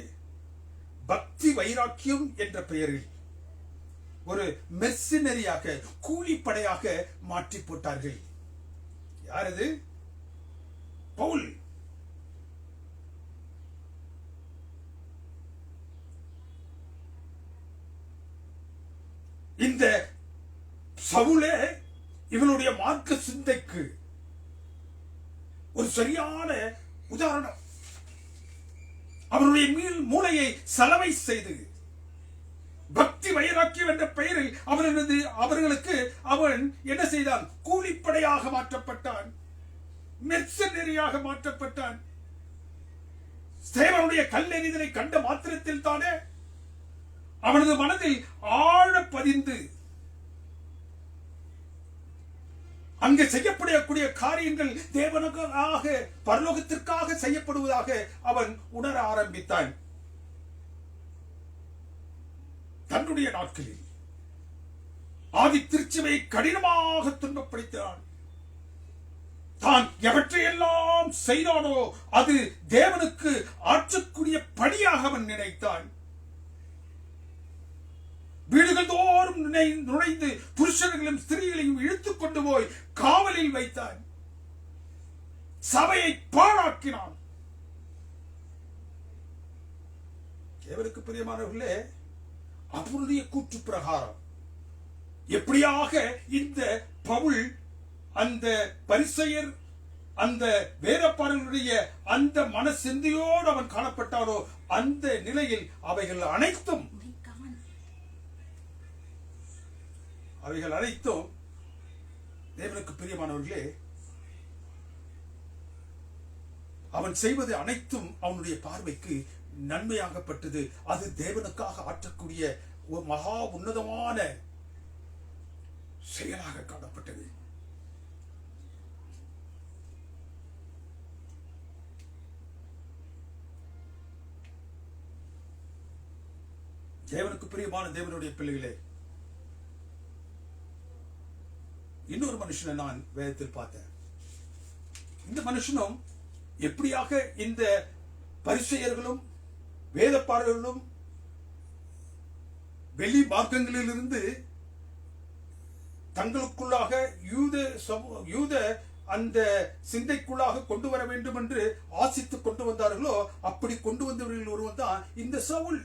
பக்தி வைராக்கியம் என்ற பெயரில் ஒரு மெர்சினரியாக, கூலிப்படையாக மாற்றி போட்டார்கள். யார் அது? பவுல். இந்த சவுலே இவனுடைய மார்க்க சிந்தைக்கு ஒரு சரியான உதாரணம். அவருடைய மூளையை சலவை செய்து பக்தி வைராக்கியம் என்ற பெயரில் அவர்களுக்கு அவன் என்ன செய்தான்? கூலிப்படையாக மாற்றப்பட்டான், மெர்சனரியாக மாற்றப்பட்டான். ஸ்தேவானுடைய கல்லெறிதலை கண்ட மாத்திரத்தில் தானே அவனது மனதில் ஆழ பதிந்து அங்கே செய்யப்படக்கூடிய காரியங்கள் தேவனுக்காக, பரலோகத்திற்காக செய்யப்படுவதாக அவன் உணர ஆரம்பித்தான். தன்னுடைய நாட்களில் ஆதி திருச்சபையை கடினமாக துன்பப்படுத்தினான். தான் எவற்றையெல்லாம் செய்தானோ அது தேவனுக்கு ஆற்றக்கூடிய பணியாக அவன் நினைத்தான். வீடுகள் தோறும் நுழைந்து புருஷர்களையும் ஸ்திரீகளையும் இழுத்துக் கொண்டு போய் காவலில் வைத்தான். சபையை பாழாக்கினான். தேவனுக்கு பிரியமானவர்களே, அவருடைய கூற்று பிரகாரம் எப்படியாக இந்த பவுல் அந்த பரிசேயர், அந்த வேதபாரகர்களுடைய அந்த மனசிந்தையோடு அவன் காணப்பட்டானோ அந்த நிலையில் அவைகள் அனைத்தும் தேவனுக்கு பிரியமானவர்களே, அவன் செய்வது அனைத்தும் அவனுடைய பார்வைக்கு நன்மையாகப்பட்டது. அது தேவனுக்காக ஆற்றக்கூடிய ஒரு மகா உன்னதமான செயலாக காணப்பட்டது. தேவனுக்கு பிரியமான தேவனுடைய பிள்ளைகளே, இன்னொரு மனுஷனை நான் வேதத்தில் பார்த்தேன். இந்த மனுஷனும் எப்படியாக இந்த பரிசேயர்களும் வேதப்பாரர்களும் வெளி மார்க்கங்களிலிருந்து தங்களுக்குள்ளாக யூத அந்த சிந்தைக்குள்ளாக கொண்டு வர வேண்டும் என்று ஆசித்து கொண்டு வந்தார்களோ, அப்படி கொண்டு வந்தவர்கள் ஒருவன் தான் இந்த சவுல்.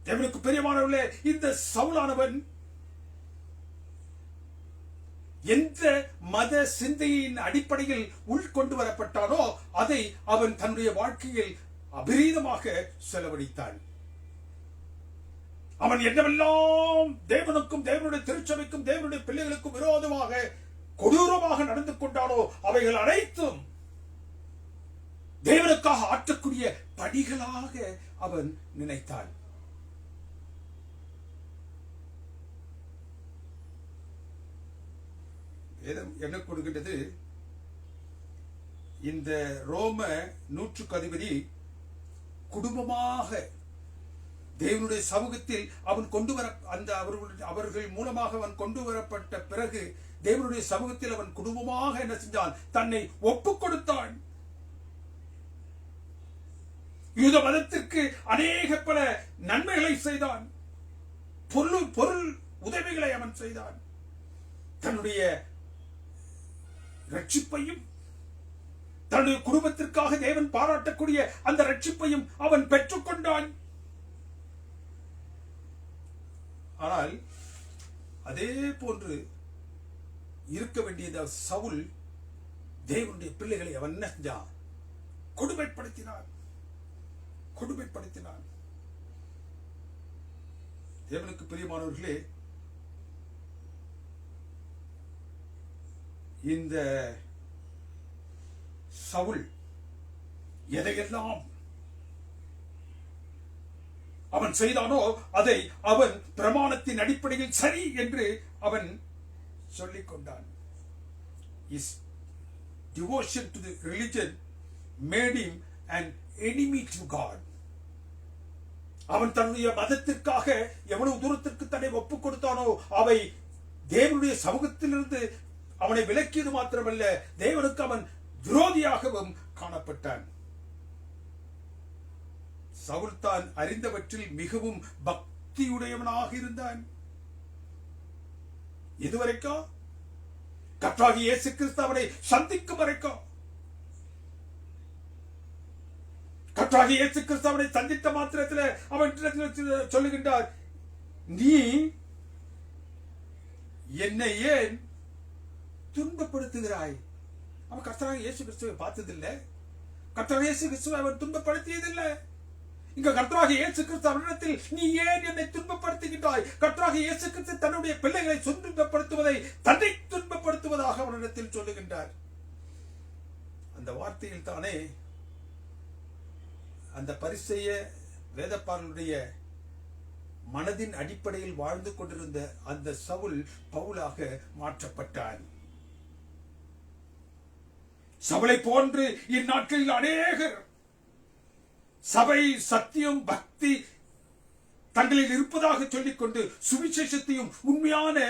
தேவனுக்கு பிரியமானவர்களே, இந்த சவுலானவன் எந்த மத சிந்தையின் அடிப்படையில் உள்கொண்டு வரப்பட்டானோ அதை அவன் தன்னுடைய வாழ்க்கையில் அபரீதமாக செலவழித்தான். அவன் என்னவெல்லாம் தேவனுக்கும் தேவனுடைய திருச்சபைக்கும் தேவனுடைய பிள்ளைகளுக்கும் விரோதமாக கொடூரமாக நடந்து கொண்டானோ அவைகள் அனைத்தும் தேவனுக்காக ஆற்றக்கூடிய பணிகளாக அவன் நினைத்தான். என்ன கொடுக்கின்றது? இந்த ரோம நூற்றுக்கு அதிபதி குடும்பமாக தேவனுடைய சமூகத்தில் அவன் கொண்டு வர அவர்கள் மூலமாக அவன் கொண்டு வரப்பட்ட பிறகு தேவனுடைய சமூகத்தில் அவன் குடும்பமாக என்ன செஞ்சான்? தன்னை ஒப்புக் கொடுத்தான். யூத மதத்திற்கு அநேக பல நன்மைகளை செய்தான். பொருள் உதவிகளை அவன் செய்தான். தன்னுடைய ரட்சிப்பையும் தன்னுடைய குடும்பத்திற்காக தேவன் பாராட்டக்கூடிய அந்த ரட்சிப்பையும் அவன் பெற்றுக்கொண்டான். ஆனால் அதே போன்று இருக்க வேண்டிய சவுல் தேவனுடைய பிள்ளைகளை அவன் என்ன செஞ்சான்? கொடுமைப்படுத்தினான். தேவனுக்கு பிரியமானவர்களே, இந்த சவுல் எதையெல்லாம் அவன் செய்தானோ அதை அவன் பிரமாணத்தின் அடிப்படையில் சரி என்று அவன் சொல்லிக் கொண்டான். His devotion to the religion made him an enemy to God. அவன் தன்னுடைய மதத்திற்காக எவ்வளவு தூரத்திற்கு தன்னை ஒப்புக் கொடுத்தானோ அவை தேவனுடைய சமூகத்திலிருந்து அவனை விலக்கியது மாத்திரமல்ல, தேவனுக்கு அவன் விரோதியாகவும் காணப்பட்டான். சவுல் தான் அறிந்தவற்றில் மிகவும் பக்தியுடையவனாக இருந்தான். இதுவரைக்கும் கர்த்தராகிய இயேசு கிறிஸ்து அவனை சந்திக்கும் வரைக்கும், கர்த்தராகிய இயேசு கிறிஸ்து அவனை சந்தித்த மாத்திரத்தில் அவன் சொல்லுகின்றார், நீ என்னை ஏன் துன்பப்படுத்துகிறாய்? அவன் கர்த்தராகிய இயேசு கிறிஸ்துவை பார்த்ததில்லை. கர்த்தராகிய இயேசு கிறிஸ்துவை அவன் துன்பப்படுத்தியதில்லை. இங்க கர்த்தராகிய இயேசு கிறிஸ்து அவனிடத்தில் நீ ஏன் என்னை துன்பப்படுத்துகின்றாய்? கர்த்தராகிய இயேசு கிறிஸ்து தன்னுடைய பிள்ளைகளை துன்பப்படுத்துவதை தன்னை துன்பப்படுத்துவதாக அவனிடத்தில் சொல்லுகின்றார். அந்த வார்த்தையில் தானே அந்த பரிசேய வேதப்பாரனுடைய மனதின் அடிப்படையில் வாழ்ந்து கொண்டிருந்த அந்த சவுல் பவுலாக மாற்றப்பட்டான். சவுலை போன்று இந்நாட்களில் அநேகர் சபை, சத்தியம், பக்தி தங்களில் இருப்பதாக சொல்லிக்கொண்டு சுவிசேஷத்தையும் உண்மையான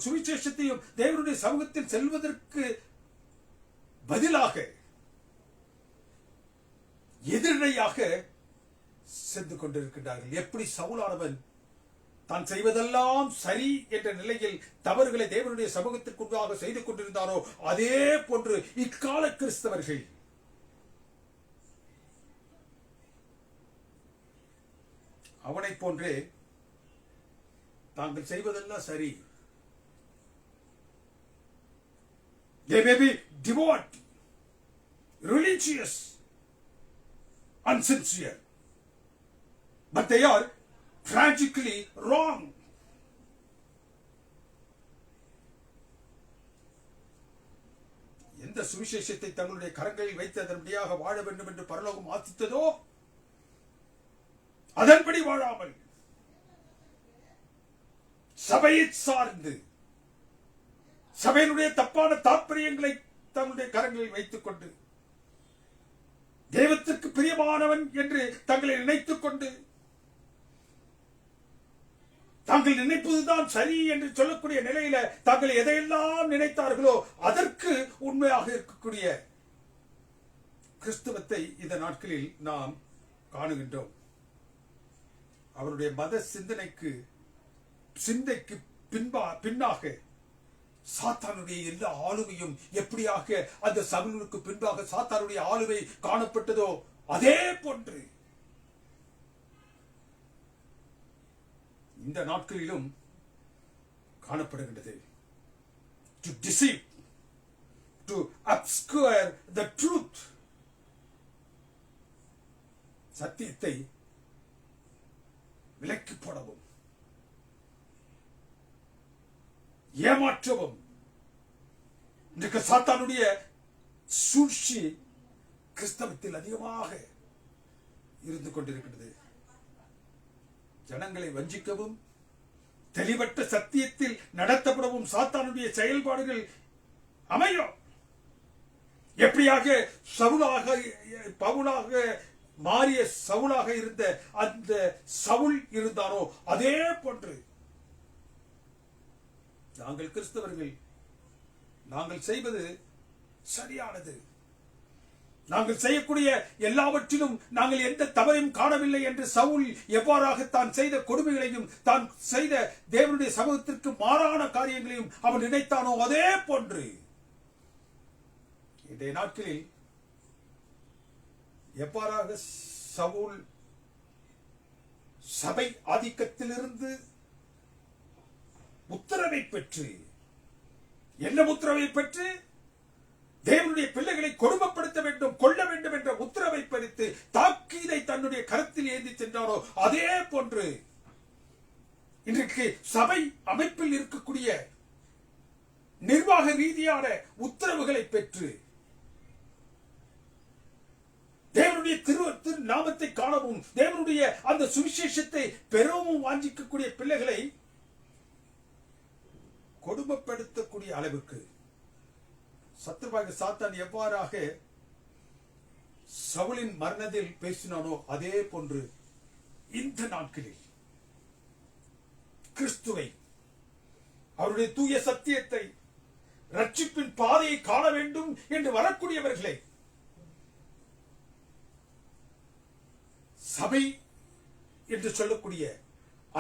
சுவிசேஷத்தையும் தேவனுடைய சமூகத்தில் செல்வதற்கு பதிலாக எதிரடையாக சென்று கொண்டிருக்கின்றார்கள். எப்படி சவுலானவன் தான் செய்வதெல்லாம் சரி என்ற நிலையில் தவறுகளை தேவனுடைய சமூகத்திற்குள்ளாக செய்து கொண்டிருந்தாரோ அதே போன்று இக்கால கிறிஸ்தவர்கள் அவனை போன்றே தாங்கள் செய்வதெல்லாம் சரி. They may be devout, religious, unsincere, but they are tragically wrong. எந்த சுவிசேஷத்தை தங்களுடைய கரங்களில் வைத்து அதன்படியாக வாழ வேண்டும் என்று பரலோகம் ஆசித்ததோ அதன்படி வாழாமல் சபையை சார்ந்து சபையினுடைய தப்பான தாற்பயங்களை தங்களுடைய கரங்களில் வைத்துக் கொண்டு தெய்வத்திற்கு பிரியமானவன் என்று தங்களை நினைத்துக் கொண்டு தாங்கள் நினைப்பதுதான் சரி என்று சொல்லக்கூடிய நிலையில தாங்கள் எதையெல்லாம் நினைத்தார்களோ அதற்கு உண்மையாக இருக்கக்கூடிய கிறிஸ்துவத்தை இந்த நாட்களில் நாம் காணுகின்றோம். அவருடைய மத சிந்தைக்கு பின்னாக சாத்தானுடைய எல்லா ஆளுமையும் எப்படியாக அந்த சவுலுக்கு பின்பாக சாத்தானுடைய ஆளுமை காணப்பட்டதோ அதே போன்று இந்த நாட்களிலும் காணப்படுகின்றது. To deceive, to obscure the truth, சத்தியத்தை விலக்கி போடவும் ஏமாற்றவும் இன்றைக்கு சாத்தானுடைய சூழ்ச்சி கிறிஸ்தவத்தில் அதிகமாக இருந்து கொண்டிருக்கிறது. ஜனங்களை வஞ்சிக்கவும் தெளிவற்ற சத்தியத்தில் நடத்தப்படவும் சாத்தானுடைய செயல்பாடுகள் அமையும். எப்படியாக பவுலாக மாறிய சவுலாக இருந்த அந்த சவுல் இருந்தாரோ அதே போன்று நாங்கள் கிறிஸ்தவர்கள் நாங்கள் செய்வது சரியானது, நாங்கள் செய்யக்கூடிய எல்லாவற்றிலும் நாங்கள் எந்த தவறையும் காணவில்லை என்று சவுல் எவ்வாறாக தான் செய்த கொடுமைகளையும் தான் செய்த தேவனுடைய சமூகத்திற்கு மாறான காரியங்களையும் அவன் நினைத்தானோ அதே போன்று இன்றைய நாட்களில் எவ்வாறாக சவுல் சபை ஆதிக்கத்திலிருந்து உத்தரவை பெற்று என்ன உத்தரவை பெற்று தேவனுடைய பிள்ளைகளை கொடுமைப்படுத்த வேண்டும் கொள்ள வேண்டும் என்ற உத்தரவை பறித்து தாக்கீதை தன்னுடைய கரத்தில் ஏந்தி சென்றாரோ அதே போன்று இன்றைக்கு சபை அமைப்பில் இருக்கக்கூடிய நிர்வாக ரீதியான உத்தரவுகளை பெற்று தேவனுடைய திரு நாமத்தை காணவும் தேவனுடைய அந்த சுவிசேஷத்தை பெறவும் வாஞ்சிக்கக்கூடிய பிள்ளைகளை கொடுமைப்படுத்தக்கூடிய அளவுக்கு சத்ருவாகிய சாத்தான் எவ்வாறாக சவுலின் மரணத்தில் பேசினானோ அதே போன்று இந்த நாட்களில் கிறிஸ்துவை அவருடைய தூய சத்தியத்தை ரட்சிப்பின் பாதையை காண வேண்டும் என்று வரக்கூடியவர்களை சபை என்று சொல்லக்கூடிய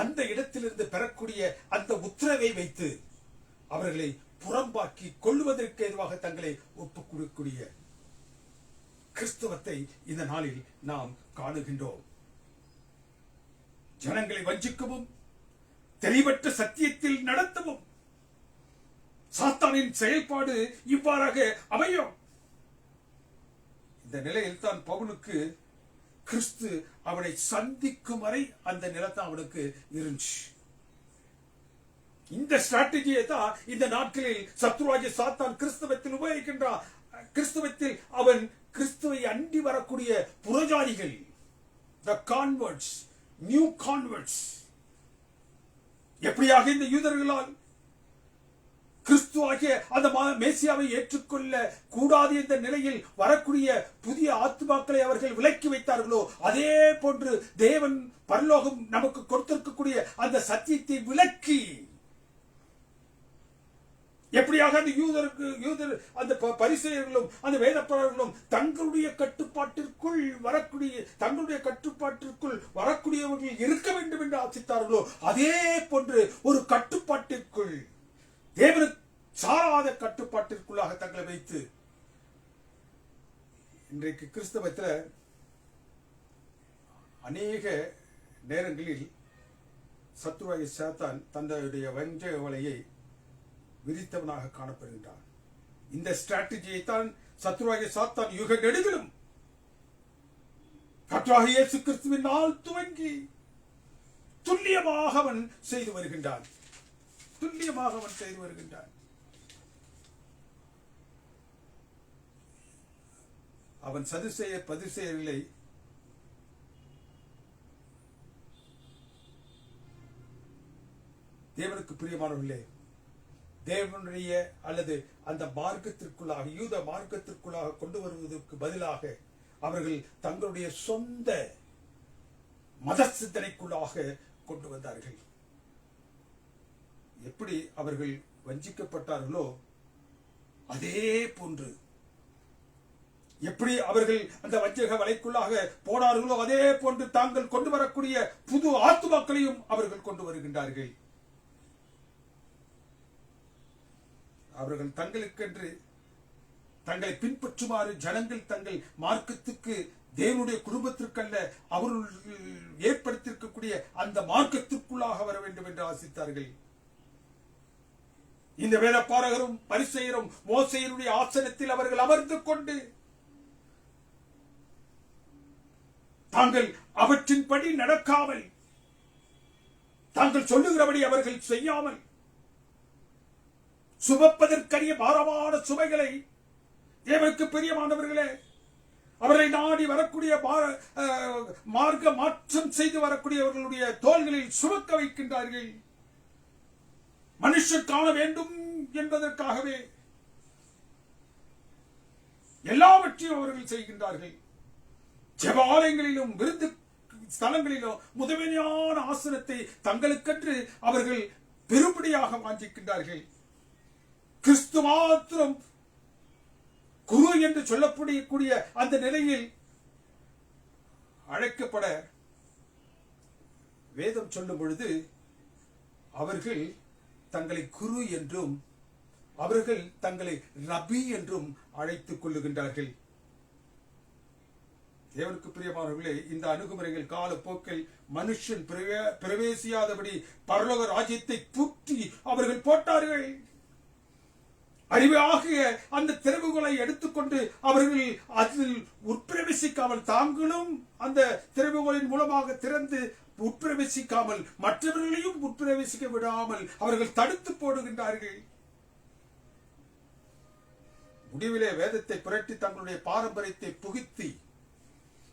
அந்த இடத்திலிருந்து பெறக்கூடிய அந்த உத்தரவை வைத்து அவர்களை புறம்பாக்கி கொள்வதற்கு எதுவாக தங்களை ஒப்புக் கொடுக்கக்கூடிய கிறிஸ்தவத்தை இந்த நாளில் நாம் காணுகின்றோம். ஜனங்களை வஞ்சிக்கவும் தெளிவற்ற சத்தியத்தில் நடத்தவும் சாத்தானின் செயல்பாடு இவ்வாறாக அமையும். இந்த நிலையில் தான் பவுலுக்கு கிறிஸ்து அவனை சந்திக்கும் வரை அந்த நிலத்தான் அவனுக்கு இருந்துச்சு. இந்த ஸ்ட்ராட்டஜியை தான் இந்த நாட்களில் சத்ருவாகிய சாத்தான் கிறிஸ்தவத்தில் உபயோகிக்கின்றான். கிறிஸ்தவத்தில் அவன் கிறிஸ்துவை அண்டி வரக்கூடிய புறஜாதிகள், the converts, new converts, எப்படியாக இந்த யூதர்களால் கிறிஸ்துவாகிய அந்த மேசியாவை ஏற்றுக்கொள்ள கூடாது என்ற நிலையில் வரக்கூடிய புதிய ஆத்மாக்களை அவர்கள் விலக்கி வைத்தார்களோ அதே போன்று தேவன் பரலோகம் நமக்கு கொடுத்திருக்கக்கூடிய அந்த சத்தியத்தை விலக்கி எப்படியாக அந்த யூதர் அந்த பரிசேயர்களும் அந்த வேதப்பாரர்களும் தங்களுடைய கட்டுப்பாட்டிற்குள் வரக்கூடியவர்கள் இருக்க வேண்டும் என்று ஆசித்தார்களோ அதே போன்று ஒரு கட்டுப்பாட்டிற்குள் தேவனுக்கு சாராத கட்டுப்பாட்டிற்குள்ளாக தங்களை வைத்து இன்றைக்கு கிறிஸ்தவத்தில் அநேக நேரங்களில் சத்ருவாகிய சாத்தான் தன்னுடைய வஞ்சக வலையை விரித்தவனாக காணப்படுகின்றான். இந்த ஸ்ட்ராட்டஜியை தான் சத்ருவாகிய சாத்தான் யுக நெடுகிலும் கர்த்தராகிய இயேசு கிறிஸ்துவின் நாள் துவங்கி துல்லியமாக அவன் செய்து வருகின்றான். அவன் சதுசேயர் பரிசேயர்களை தேவனுக்கு பிரியமானவர்களே, தேவனுடைய அல்லது அந்த மார்க்கத்திற்குள்ளாக, யூத மார்க்கத்திற்குள்ளாக கொண்டு வருவதற்கு பதிலாக அவர்கள் தங்களுடைய சொந்த மத சிந்தனைக்குள்ளாக கொண்டு வந்தார்கள். எப்படி அவர்கள் வஞ்சிக்கப்பட்டார்களோ அதே போன்று, எப்படி அவர்கள் அந்த வஞ்சக வலைக்குள்ளாக போனார்களோ அதே போன்று தாங்கள் கொண்டு வரக்கூடிய புது ஆத்துமாக்களையும் அவர்கள் கொண்டு வருகின்றார்கள். அவர்கள் தங்களுக்கென்று தங்களை பின்பற்றுமாறு ஜனங்கள் தங்கள் மார்க்கத்துக்கு, தேவனுடைய குடும்பத்திற்கல்ல, அவர்கள் ஏற்படுத்தியிருக்கக்கூடிய அந்த மார்க்கத்திற்குள்ளாக வர வேண்டும் என்று ஆசித்தார்கள். இந்த வேதபாரகரும் பரிசேயரும் மோசேயினுடைய ஆசனத்தில் அவர்கள் அமர்ந்து கொண்டு தாங்கள் அவற்றின்படி நடக்காமல், தாங்கள் சொல்லுகிறபடி அவர்கள் செய்யாமல், சுமப்பதற்கரிய பாரமான சுமைகளை, தேவனுக்கு பிரியமானவர்களே, அவரை நாடி வரக்கூடிய மார்க்க மாற்றம் செய்து வரக்கூடியவர்களுடைய தோள்களில் சுமக்க வைக்கின்றார்கள். மனுஷர் காண வேண்டும் என்பதற்காகவே எல்லாவற்றையும் அவர்கள் செய்கின்றார்கள். ஜெபாலயங்களிலும் விருந்து ஸ்தலங்களிலும் முதன்மையான ஆசனத்தை தங்களுக்கென்று அவர்கள் பெரும்படியாக வாஞ்சிக்கின்றார்கள். கிறிஸ்து மாத்திரம் குரு என்று சொல்லக்கூடிய அந்த நிலையில் அழைக்கப்பட வேதம் சொல்லும் பொழுது அவர்கள் தங்களை குரு என்றும் அவர்கள் தங்களை ரபி என்றும் அழைத்துக் கொள்ளுகின்றார்கள். தேவனுக்கு பிரியமானவர்களே, இந்த அணுகுமுறைகள் காலப்போக்கில் மனுஷன் பிரவேசியாதபடி பரலோக ராஜ்யத்தை பூட்டி அவர்கள் போட்டார்கள். அறிவாகிய அந்த திறவுகளை எடுத்துக்கொண்டு அவர்கள் அதில் உட்பிரவேசிக்காமல், தாங்களும் அந்த திறவுகளின் மூலமாக திறந்து உட்பிரவேசிக்காமல் மற்றவர்களையும் உட்பிரவேசிக்க விடாமல் அவர்கள் தடுத்து போடுகின்றார்கள். முடிவிலே வேதத்தை புரட்டி தங்களுடைய பாரம்பரியத்தை புகுத்தி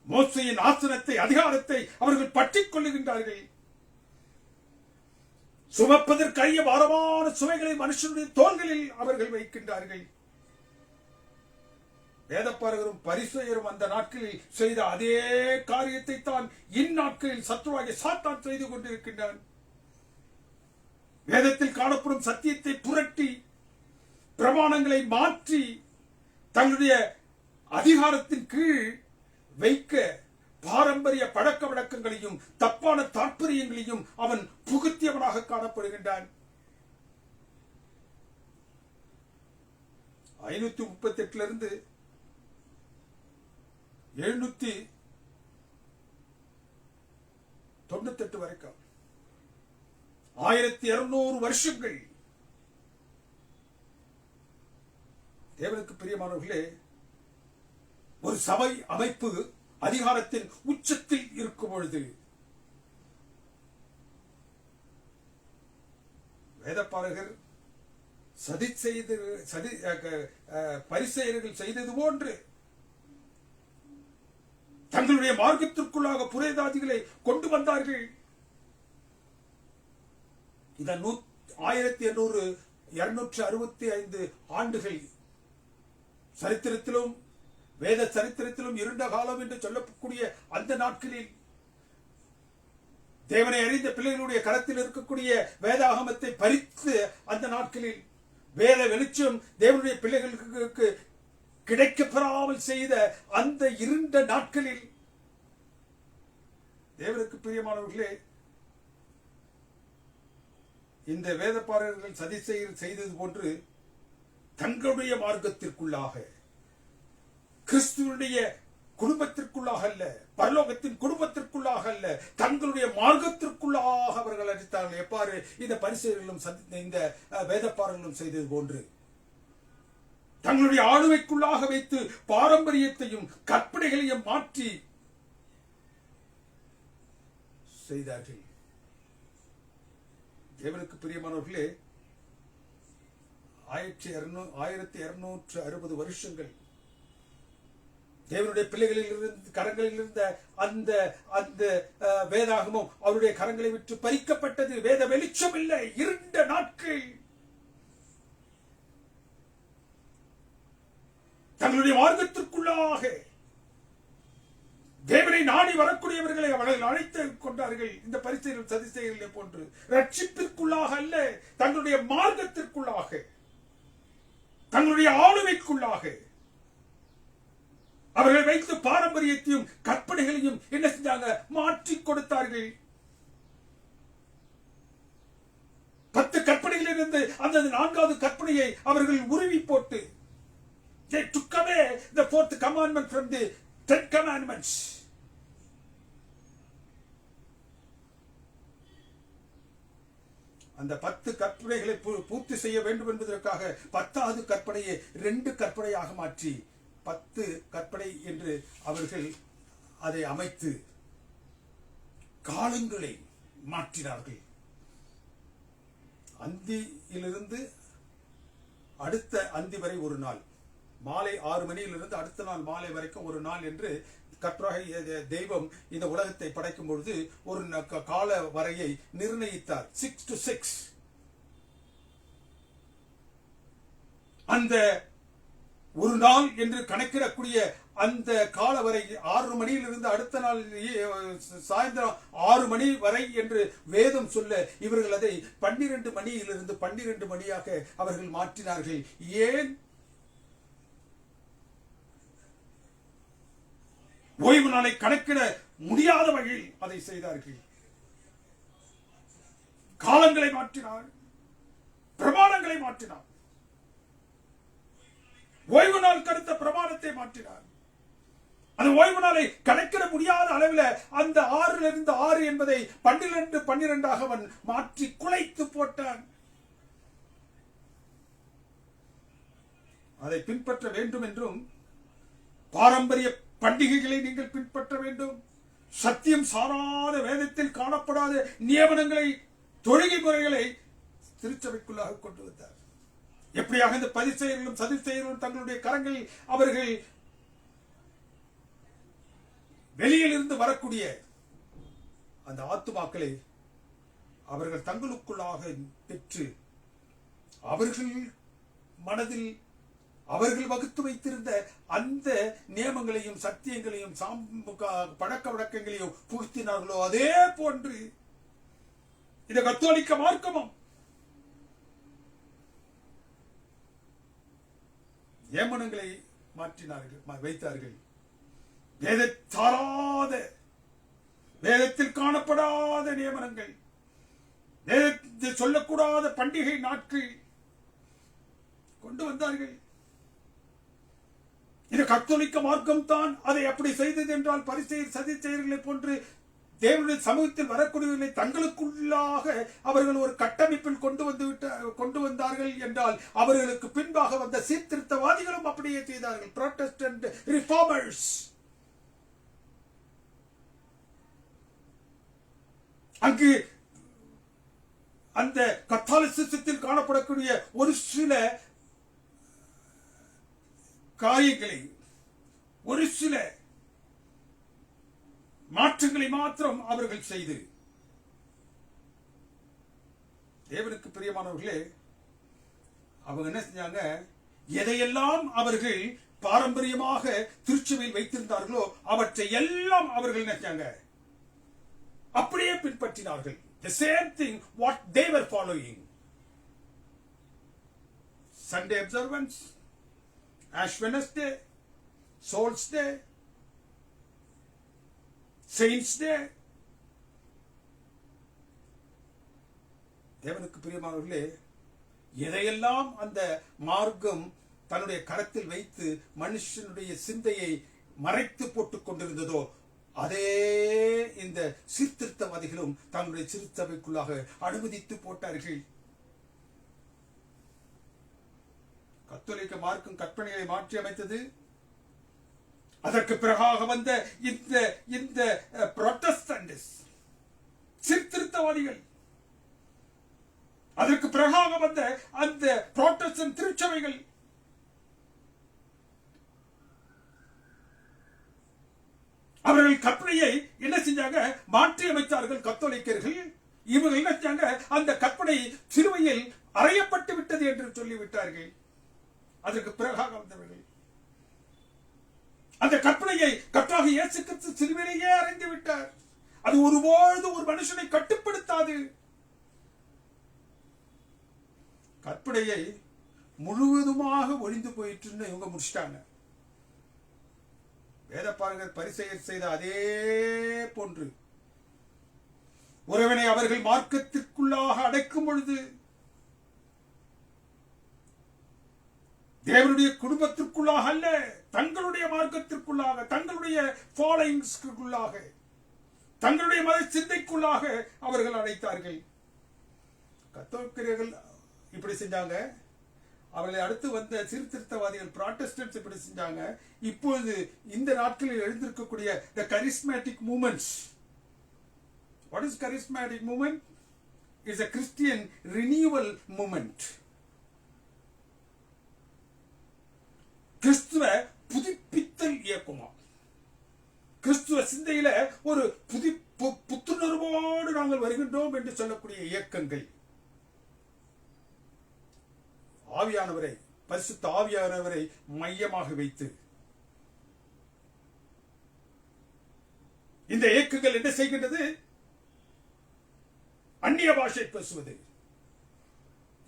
மோசேயின் ஆசனத்தை, அதிகாரத்தை அவர்கள் பற்றிக் கொள்ளுகின்றார்கள். சுமப்பதற்கரிய பாரமான சுமைகளை மனுஷனுடைய தோள்களில் அவர்கள் வைக்கின்றார்கள். வேதபாரகரும் பரிசேயரும் அந்த நாட்களில் செய்த அதே காரியத்தை தான் இந்நாட்களில் சத்துருவாகிய சாத்தான் செய்து கொண்டிருக்கின்றான். வேதத்தில் காணப்படும் சத்தியத்தை புரட்டி பிரமாணங்களை மாற்றி தங்களுடைய அதிகாரத்தின் கீழ் வைக்க பாரம்பரிய பழக்க வழக்கங்களையும் தப்பான தாற்பயங்களையும் அவன் புகுத்தியவனாக காணப்படுகின்றான். 538 798 வரைக்கும் 1200 வருஷங்கள் தேவனுக்கு பிரியமானவர்களே, ஒரு சபை அமைப்பு அதிகாரத்தின் உச்சத்தில் இருக்கும் பொழுது வேதபாரகர் பரிசேயர்கள் செய்தது போன்று தங்களுடைய மார்க்கத்திற்குள்ளாக புரேதாதிகளை கொண்டு வந்தார்கள். இந்த 1265 ஆண்டுகள் சரித்திரத்திலும் வேத சரித்திரத்திலும் இருண்ட காலம் என்று சொல்லக்கூடிய அந்த நாட்களில் தேவனை அறிந்த பிள்ளைகளுடைய களத்தில் இருக்கக்கூடிய வேதாகமத்தை பறித்து அந்த நாட்களில் வேத வெளிச்சம் தேவனுடைய பிள்ளைகளுக்கு கிடைக்கப்பெறாமல் செய்த அந்த இருண்ட நாட்களில் தேவனுக்கு பிரியமானவர்களே, இந்த வேதபாரகர்கள் சதி செய்தது போன்று தங்களுடைய மார்க்கத்திற்குள்ளாக, கிறிஸ்துவனுடைய குடும்பத்திற்குள்ளாக அல்ல, பரலோகத்தின் குடும்பத்திற்குள்ளாக அல்ல, தங்களுடைய மார்க்கத்திற்குள்ளாக அவர்கள் அடித்தார்கள். எவ்வாறு இந்த பரிசேயர்களும் இந்த வேதபாரகர்களும் செய்தது போன்று தங்களுடைய ஆளுமைக்குள்ளாக வைத்து பாரம்பரியத்தையும் கற்பனைகளையும் மாற்றி செய்தார்கள். தேவனுக்கு பிரியமானவர்களே, 1260 வருஷங்கள் தேவனுடைய பிள்ளைகளில் இருந்து கரங்களில் இருந்த அந்த அந்த வேதாகமும் அவருடைய கரங்களை விட்டு பறிக்கப்பட்டது. வேத வெளிச்சம் இல்லை, இருண்ட நாட்கள். தங்களுடைய மார்க்கத்திற்குள்ளாக தேவனை நாடி வரக்கூடியவர்களை அவர்கள் அழைத்து கொண்டார்கள். இந்த பரிசேயர்கள் சதுசேயர்களை போன்று ரட்சிப்பிற்குள்ளாக அல்ல, தங்களுடைய மார்க்கத்திற்குள்ளாக, தங்களுடைய ஆளுமைக்குள்ளாக அவர்கள் வைத்து பாரம்பரியத்தையும் கற்பனைகளையும் என்ன செஞ்சாங்க? மாற்றிக் கொடுத்தார்கள். 10 கற்பனைகளில் இருந்து அந்த 4வது கற்பனையை அவர்கள் உருவி போட்டு they took away the 4th commandment from the 10 commandments. அந்த 10 கற்பனைகளை பூர்த்தி செய்ய வேண்டும் என்பதற்காக 10வது கற்பனையை 2 கற்பனையாக மாற்றி 10 கற்பனை என்று அவர்கள் அதை அமைத்து காலங்களை மாற்றினார்கள். அந்தியிலிருந்து அடுத்த அந்தி வரை ஒரு நாள், மாலை 6 மணியிலிருந்து அடுத்த நாள் மாலை வரைக்கும் ஒரு நாள் என்று கர்த்தராகிய தெய்வம் இந்த உலகத்தை படைக்கும் பொழுது ஒரு கால வரையை நிர்ணயித்தார். 6 to 6. அந்த ஒரு நாள் என்று கணக்கிடக்கூடிய அந்த கால வரை 6 மணியிலிருந்து அடுத்த நாள் சாயந்தரம் 6 மணி வரை என்று வேதம் சொல்ல இவர்கள் அதை 12 மணியிலிருந்து 12 மணியாக அவர்கள் மாற்றினார்கள். ஏன்? ஓய்வு நாளை கணக்கிட முடியாத வகையில் அதை செய்தார்கள். காலங்களை மாற்றினார், பிரமாணங்களை மாற்றினார், ஓய்வு நாள் கருத்த பிரமாணத்தை மாற்றினார். அந்த ஓய்வு நாளை கணக்கிட முடியாத அளவில் அந்த 6 என்பதை 12 அவன் மாற்றி குலைத்து போட்டான். அதை பின்பற்ற வேண்டும் என்றும் பாரம்பரிய பண்டிகைகளை நீங்கள் பின்பற்ற வேண்டும், சத்தியம் சாராத வேதத்தில் காணப்படாத நியமனங்களை, தொழுகை முறைகளை திருச்சபைக்குள்ளாக கொண்டு வந்தார். எப்படியாக இந்த பரிசேயர்களும் சதுசேயர்களும் தங்களுடைய கரங்களில் அவர்கள் வெளியில் இருந்து வரக்கூடிய அந்த ஆத்துமாக்களை அவர்கள் தங்களுக்குள்ளாக பெற்று அவர்கள் மனதில் அவர்கள் வகுத்து வைத்திருந்த அந்த நியமங்களையும் சத்தியங்களையும் பழக்க வழக்கங்களையும் புகுத்தினார்களோ அதே போன்று இந்த கத்தோலிக்க மார்க்கமும் நியமனங்களை மாற்றினார்கள், வைத்தார்கள். வேதத்தாராத, வேதத்தில் காணப்படாத நியமனங்கள், வேதத்தில் சொல்லக்கூடாத பண்டிகை நாட்கள் கொண்டு வந்தார்கள். இது கத்தோலிக்க மார்க்கம் தான் அதை அப்படி செய்தது என்றால் பரிசேயர் சதுசேயர்களை போன்று தேவனுடைய சமூகத்தில் வரக்கூடியவர்களை தங்களுக்குள்ளாக அவர்கள் ஒரு கட்டமைப்பில் கொண்டு வந்தார்கள் என்றால் அவர்களுக்கு பின்பாக வந்த சீர்திருத்தவாதிகளும் அப்படியே செய்தார்கள். புராட்டஸ்டன்ட் ரிஃபார்மர்ஸ் அங்கு அந்த கத்தாலிசிசத்தில் காணப்படக்கூடிய ஒரு சில காரியங்களை, ஒரு சில மாற்றங்களை மாத்திரம் அவர்கள் செய்து, தேவனுக்கு பிரியமானவர்களே, அவங்க என்ன செஞ்சாங்க? எதையெல்லாம் அவர்கள் பாரம்பரியமாக திருச்சபையில் வைத்திருந்தார்களோ அவற்றை எல்லாம் அவர்கள் என்ன செஞ்சாங்க? அப்படியே பின்பற்றினார்கள். The same thing what they were following. Sunday observance, Ash Wednesday, Souls Day, Saints Day. தேவனுக்கு பிரியமானவர்களே, எதையெல்லாம் அந்த மார்க்கம் தன்னுடைய கரத்தில் வைத்து மனுஷனுடைய சிந்தையை மறைத்து போட்டுக் கொண்டிருந்ததோ அதே இந்த சீர்திருத்தவாதிகளும் தங்களுடைய திருச்சபைக்குள்ளாக அனுமதித்து போட்டார்கள். கத்தோலிக்க மார்க்கம் கற்பனைகளை மாற்றி அமைத்தது. அதற்கு பிறகாக வந்த இந்த புராட்டஸ்டன்ட்ஸ் சீர்திருத்தவாதிகள், அதற்கு பிறகாக வந்த அந்த புராட்டஸ்டன்ட் திருச்சபைகள் அவர்கள் கற்பனையை என்ன செஞ்சாங்க? மாற்றி அமைத்தார்கள் கத்தோலிக்கர்கள். இவர்கள் என்ன செஞ்சாங்க? அந்த கற்பனை சிலுவையில் அறையப்பட்டு விட்டது என்று சொல்லிவிட்டார்கள். அதற்கு பிறகாக வந்தவர்கள் அந்த கற்பனையை கர்த்தராகிய இயேசு கிறிஸ்து சிலுவையிலேயே அறைந்து விட்டார். அது ஒருபொழுது ஒரு மனுஷனை கட்டுப்படுத்தாது. கற்பனையை முழுவதுமாக ஒழிந்து போயிட்டுன்னு இவங்க முடிச்சிட்டாங்க. வேதபாரகர் பரிசேயர் செய்த அதே போன்று ஒருவனை அவர்கள் மார்க்கத்திற்குள்ளாக அடைக்கும் பொழுது தேவனுடைய குடும்பத்திற்குள்ளாக அல்ல, தங்களுடைய மார்க்கத்திற்குள்ளாக, தங்களுடைய ஃபாலோயிங்ஸ்க்குள்ளாக, தங்களுடைய மத சிந்தைக்குள்ளாக அவர்கள் அழைத்தார்கள். கத்தோலிக்கர்கள் இப்படி செஞ்சாங்க. அவர்களை அடுத்து வந்த சீர்திருத்தவாதிகள் புராட்டஸ்டன்ட்ஸ் இப்படி செஞ்சாங்க. இப்பொழுது இந்த நாட்களில் எழுந்திருக்கக்கூடிய the charismatic movements. What is charismatic movement? Is a Christian renewal movement. கிறிஸ்துவ புதுப்பித்தல் இயக்கமா, கிறிஸ்துவ சிந்தையில ஒரு புத்துணர்வோடு நாங்கள் வருகின்றோம் என்று சொல்லக்கூடிய இயக்கங்கள். ஆவியானவரை, பரிசுத்த ஆவியானவரை மையமாக வைத்து இந்த இயக்கங்கள் என்ன செய்கின்றது? அந்நிய பாஷை பேசுவது,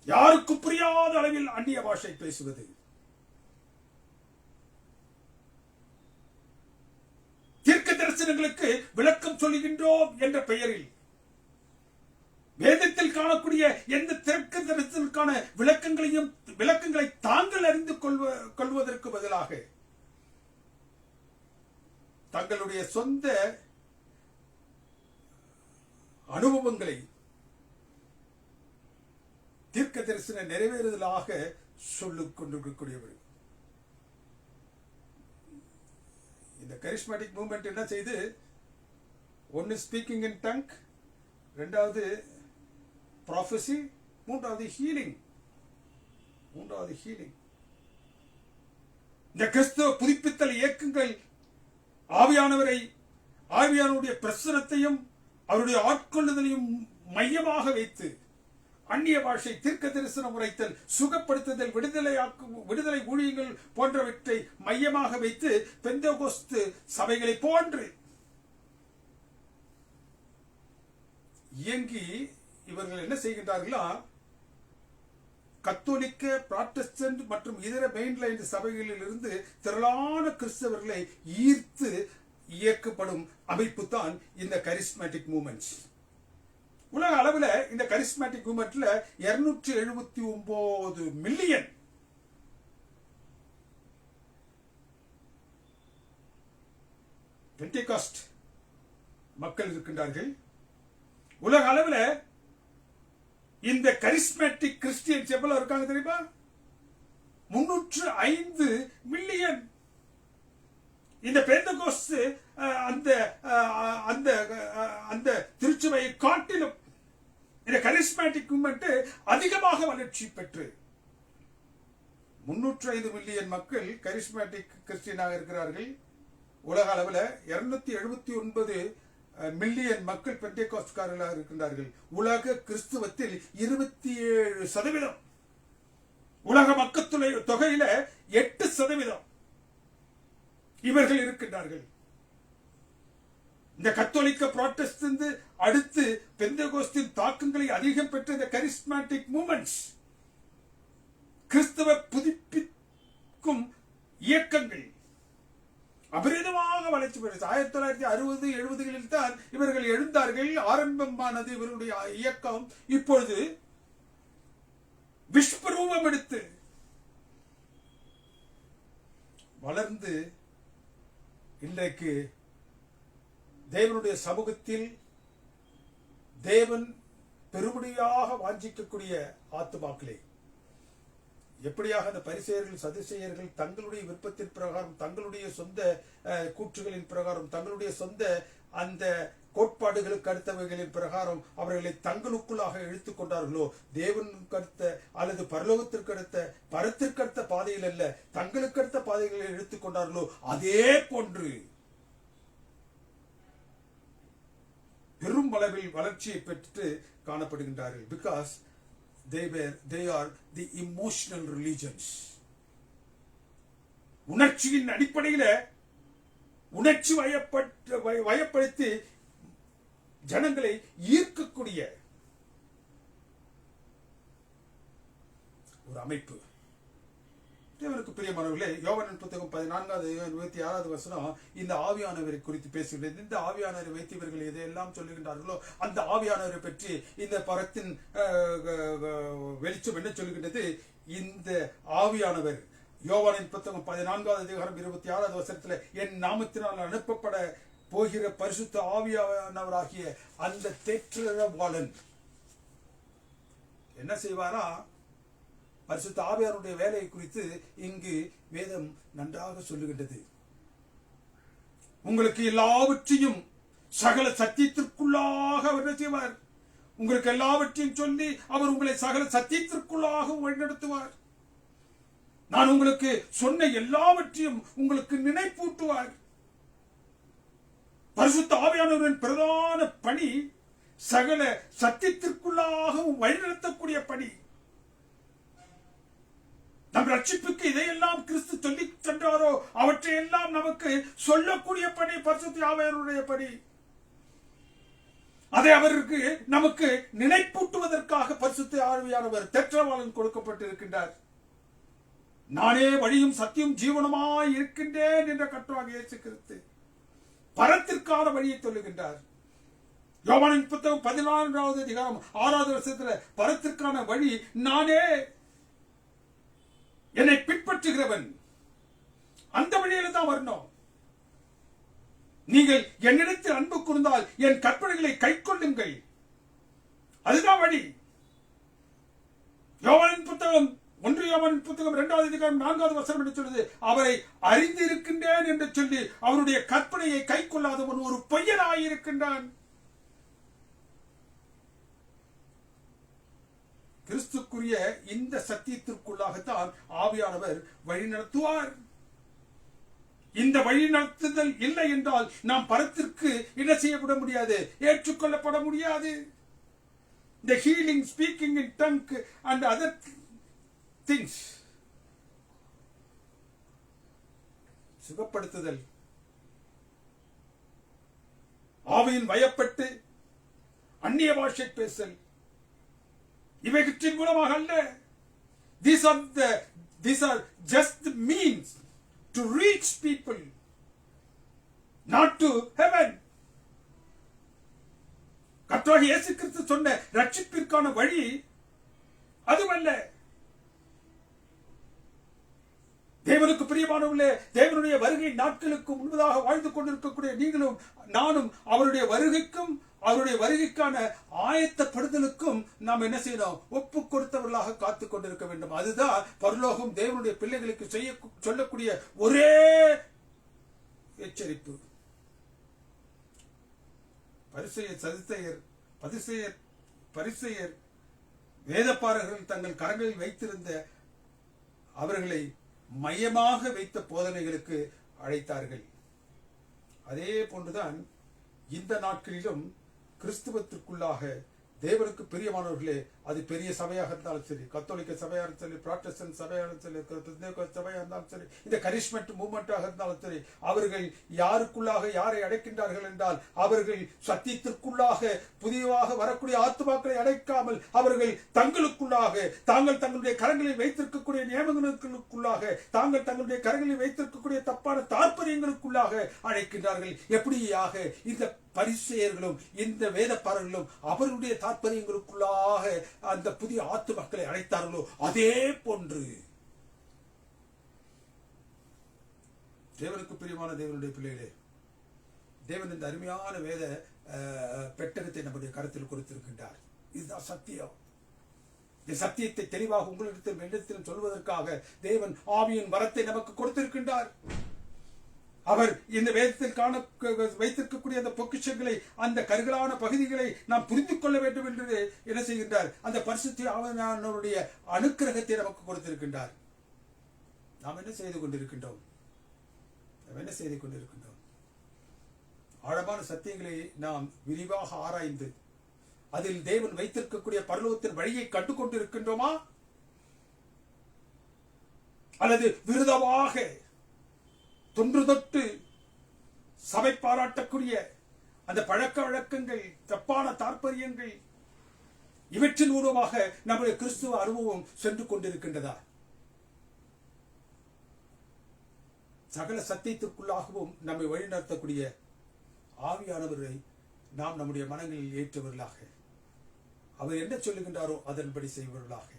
யாருக்கும் புரியாத அளவில் அந்நிய பாஷை பேசுவது, தீர்க்க தரிசனங்களுக்கு விளக்கம் சொல்லுகின்றோம் என்ற பெயரில் வேதத்தில் காணக்கூடிய எந்த தீர்க்க தரிசனங்களுக்கான விளக்கங்களை தாங்கள் அறிந்து கொள்வதற்கு பதிலாக தங்களுடைய சொந்த அனுபவங்களை தீர்க்க தரிசன நிறைவேறுதலாக சொல்லிக் கொண்டிருக்கக்கூடியவர்கள். இந்த கரிஸ்மேட்டிக் மூவ்மெண்ட் என்ன செய்து? ஒன்னு ஸ்பீக்கிங் இன் டங், ரெண்டாவது ப்ராஃபசி, மூன்றாவது ஹீலிங். இந்த கிறிஸ்துவ புதுப்பித்தல் இயக்கங்கள் ஆவியானவருடைய பிரசனத்தையும் அவருடைய ஆட்கொள்ளுதலையும் மையமாக வைத்து அந்நிய பாஷை, தீர்க்க தரிசனம் உரைத்தல், சுகப்படுத்துதல், விடுதலை ஊழியங்கள் போன்றவற்றை மையமாக வைத்து பெந்தெகோஸ்து சபைகளை போன்று இயங்கி இவர்கள் என்ன செய்கின்றார்களா? கத்தோலிக்க, புராட்டஸ்டன்ட் மற்றும் இதர மெயின்லைன் சபைகளில் இருந்து திரளான கிறிஸ்தவர்களை ஈர்த்து இயக்கப்படும் அமைப்பு தான் இந்த கரிஸ்மேட்டிக் மூவ்மெண்ட்ஸ். உலக அளவில் இந்த கரிஸ்மேட்டிக் மூவ்மெண்ட்ல 279 மில்லியன் பென்டெகாஸ்ட் மக்கள் இருக்கின்றார்கள். உலக அளவில் இந்த கரிஸ்மேட்டிக் கிறிஸ்டியன்ஸ் எவ்வளவு இருக்காங்க தெரியுமா? 305 மில்லியன். இந்த பெந்தெகோஸ்து அந்த திருச்சபையை காட்டிலும் இந்த கரிஸ்மேட்டிக் மூவ்மெண்ட் அதிகமாக வளர்ச்சி பெற்று 305 மில்லியன் மக்கள் கரிஸ்மேட்டிக் கிறிஸ்டியனாக இருக்கிறார்கள். உலக அளவில் 279 மில்லியன் மக்கள் பெண்டெகாஸ்ட்காரர்களாக இருக்கின்றார்கள். உலக கிறிஸ்துவத்தில் 27%, உலக மக்கள் தொகையில 8% இவர்கள் இருக்கின்றார்கள். இந்த கத்தோலிக்க, புராட்டஸ்டன்ட் அடுத்து பெந்தெகோஸ்தின் தாக்கங்களை அதிகம் பெற்ற இந்த கரிஸ்மேட்டிக் மூவ்மெண்ட்ஸ், கிறிஸ்தவ புதுப்பிக்கும் இயக்கங்கள் அபரிதமாக வளர்ச்சி பெற்றது. 1960-70களில் தான் இவர்கள் எழுந்தார்கள். ஆரம்பமானது இவருடைய இயக்கம். இப்பொழுது விஸ்வரூபம் எடுத்து வளர்ந்து இன்றைக்கு தேவனுடைய சமூகத்தில் தேவன் பெருமுடியாக வாஞ்சிக்கக்கூடிய ஆத்துமாக்களே, எப்படியாக அந்த பரிசேயர்கள், சதுசேயர்கள் தங்களுடைய விருப்பத்தின் பிரகாரம், தங்களுடைய சொந்த கூற்றுகளின் பிரகாரம், தங்களுடைய சொந்த அந்த கோட்பாடுகளுக்கு அடுத்தவைகளின் பிரகாரம் அவர்களை தங்களுக்குள்ளாக இழுத்துக் கொண்டார்களோ, தேவனுக்கு அடுத்த அல்லது பரலோகத்திற்கு அடுத்த, பரத்திற்கு அடுத்த பாதையில் அல்ல, தங்களுக்கு அடுத்த பாதைகளை இழுத்துக் கொண்டார்களோ, அதே போன்று பெருமளவில் வளர்ச்சியை பெற்று காணப்படுகின்றார்கள். Because they are the emotional religions. உணர்ச்சியின் அடிப்படையில உணர்ச்சி வயப்படுத்தி ஜனங்களை ஈர்க்கக்கூடிய ஒரு அமைப்பு. தேவனுக்கு பிரியமானவர்களே, யோவானின் புத்தகம் 14:26 இந்த ஆவியானவரை குறித்து பேசுகிறது. இந்த ஆவியானவரை வைத்து இவர்கள் எதையெல்லாம் சொல்லுகின்றார்களோ அந்த ஆவியானவரை பற்றி இந்த பரத்தின் வெளிச்சம் என்ன சொல்லுகின்றது? இந்த ஆவியானவர் யோவானின் புத்தகம் 14:26 என் நாமத்தினால் அனுப்பப்பட போகிற பரிசுத்த ஆவியானவராகிய அந்த தேற்றரவாளன் என்ன செய்வாரா? பரிசுத்த ஆவியாருடைய வேலையை குறித்து இங்கு வேதம் நன்றாக சொல்லுகின்றது. உங்களுக்கு எல்லாவற்றையும் சகல சத்தியத்திற்குள்ளாக அவர் என்ன செய்வார்? உங்களுக்கு எல்லாவற்றையும் சொல்லி அவர் உங்களை சகல சத்தியத்திற்குள்ளாக வழிநடத்துவார். நான் உங்களுக்கு சொன்ன எல்லாவற்றையும் உங்களுக்கு நினைப்பூட்டுவார். பரிசுத்த ஆவியானவரின் பிரதான பணி சகல சத்தியத்திற்குள்ளாகவும் வழிநடத்தக்கூடிய பணி. நம் ரட்சிப்புக்கு இதையெல்லாம் கிறிஸ்து சொல்லி சென்றாரோ அவற்றையெல்லாம் நமக்கு சொல்லக்கூடிய பணி பரிசுத்த ஆவியானவருடைய பணி. அதை அவருக்கு நமக்கு நினைப்பூட்டுவதற்காக பரிசுத்த ஆவியானவர் தேற்றரவாளன் கொடுக்கப்பட்டிருக்கின்றார். நானே வழியும் சத்தியம் ஜீவனமாய் இருக்கின்றேன் என்ற கர்த்தராகிய இயேசு கிறிஸ்து பரத்திற்கான வழியை சொல்லுகின்றார். யோவானின் புத்தகம் 14:6 பரத்திற்கான வழி நானே. என்னை பின்பற்றுகிறவன் அந்த வழியில தான் வரணும். நீங்கள் என்னிடத்தில் அன்பு கூர்ந்தால் என் கற்பனைகளை கைக்கொள்ளுங்கள், அதுதான் வழி. யோவானின் புத்தகம் 1 யோவானின் புத்தகம் 2:4 என்று சொல்லுது, அவரை அறிந்திருக்கின்றேன் என்று சொல்லி அவருடைய கற்பனையை கைக்கொள்ளாதவன் ஒரு பொய்யனாயிருக்கின்றான். கிறிஸ்துக்குரிய இந்த சத்தியத்திற்குள்ளாகத்தான் ஆவியானவர் வழி நடத்துவார். இந்த வழி நடத்துதல் இல்லை என்றால் நாம் பரத்திற்கு என்ன செய்யப்பட முடியாது? ஏற்றுக்கொள்ளப்பட முடியாது. The healing, speaking in tongue and other things, சுகப்படுத்துதல், ஆவியின் வயப்பட்டு அந்நிய பாஷை பேசல், இவைகளின் மூலமாக அல்ல. These are just the means to reach people, not to heaven. கர்த்தராகிய இயேசு கிறிஸ்து சொன்ன ரட்சிப்பிற்கான வழி அதுவல்ல. தேவனுக்கு பிரியமானவர்களே, தேவனுடைய வருகை நாட்களுக்கு முன்பதாக வாழ்ந்து கொண்டிருக்கக்கூடிய நீங்களும் நானும் அவருடைய வருகைக்கும் அவருடைய வருகைக்கான ஆயத்தப்படுதலுக்கும் நாம் என்ன செய்யணும்? ஒப்பு கொடுத்தவர்களாக காத்துக் கொண்டிருக்க வேண்டும். அதுதான் பரலோகம் தேவனுடைய பிள்ளைகளுக்கு சொல்லக்கூடிய ஒரே எச்சரிப்பு. பரிசேயர் வேதப்பாரகர்கள் தங்கள் கரங்களில் வைத்திருந்த அவர்களை மையமாக வைத்த போதனைகளுக்கு அழைத்தார்கள். அதே போன்றுதான் இந்த நாட்களிலும் கிறிஸ்துவத்திற்குள்ளாக தேவனுக்கு பிரியமானவர்களே, அது பெரிய சபையாக இருந்தாலும் சரி, கத்தோலிக்க சபையாக இருந்தாலும் சரி, புராட்டஸ்டன்ட் சபையாக இருந்தாலும் சரி, சபையாக இருந்தாலும் சரி, இந்த கரிஸ்மெண்ட் மூவ்மெண்டாக இருந்தாலும் சரி, அவர்கள் யாருக்குள்ளாக யாரை அடைக்கின்றார்கள் என்றால் அவர்கள் சத்தியத்திற்குள்ளாக புதியதாக வரக்கூடிய ஆத்துமாக்களை அடைக்காமல் அவர்கள் தங்களுக்குள்ளாக தாங்கள் தங்களுடைய கரங்களில் வைத்திருக்கக்கூடிய நியமங்களுக்குள்ளாக தாங்கள் தங்களுடைய கரங்களில் வைத்திருக்கக்கூடிய தப்பான தாற்பயங்களுக்குள்ளாக அழைக்கின்றார்கள். எப்படியாக இந்த பரிசேயர்களும் இந்த வேதப்பாரர்களும் அவருடைய தாற்பயங்களுக்குள்ளாக அந்த புதிய ஆத்து மக்களை அழைத்தார்களோ அதே போன்று தேவனுக்கு பிரியமான தேவனுடைய பிள்ளைகளே, தேவன் இந்த அருமையான வேத பெட்டகத்தை நம்முடைய கருத்தில் கொடுத்திருக்கின்றார். இதுதான் சத்தியம். இந்த சத்தியத்தை தெளிவாக உங்களிடத்தில் என்னிடத்திலும் சொல்வதற்காக தேவன் ஆவியின் வரத்தை நமக்கு கொடுத்திருக்கின்றார். அவர் இந்த வேதத்தில் காண வைத்திருக்கக்கூடிய அந்த பொக்கிஷங்களை, அந்த கருகலான பகுதிகளை நாம் புரிந்து கொள்ள வேண்டும் என்று என்ன செய்கின்றார்? அந்த பரிசுத்த ஆவியானவருடைய அனுக்கிரகத்தை நமக்கு கொடுத்திருக்கின்றார். நாம் என்ன செய்து கொண்டிருக்கின்றோம்? ஆழமான சத்தியங்களை நாம் விரிவாக ஆராய்ந்து அதில் தேவன் வைத்திருக்கக்கூடிய பரலோகத்தின் வழியை கண்டு கொண்டு இருக்கின்றோமா, அல்லது விருதமாக தொன்று தொட்டு சபை பாராட்டக்கூடிய அந்த பழக்க வழக்கங்கள், தப்பான தாற்பயங்கள், இவற்றின் மூலமாக நம்முடைய கிறிஸ்துவ அனுபவம் சென்று கொண்டிருக்கின்றதா? சகல சத்தியத்திற்குள்ளாகவும் நம்மை வழிநடத்தக்கூடிய ஆவியானவரை நாம் நம்முடைய மனங்களில் ஏற்றவர்களாக, அவர் என்ன சொல்லுகின்றாரோ அதன்படி செய்வர்களாக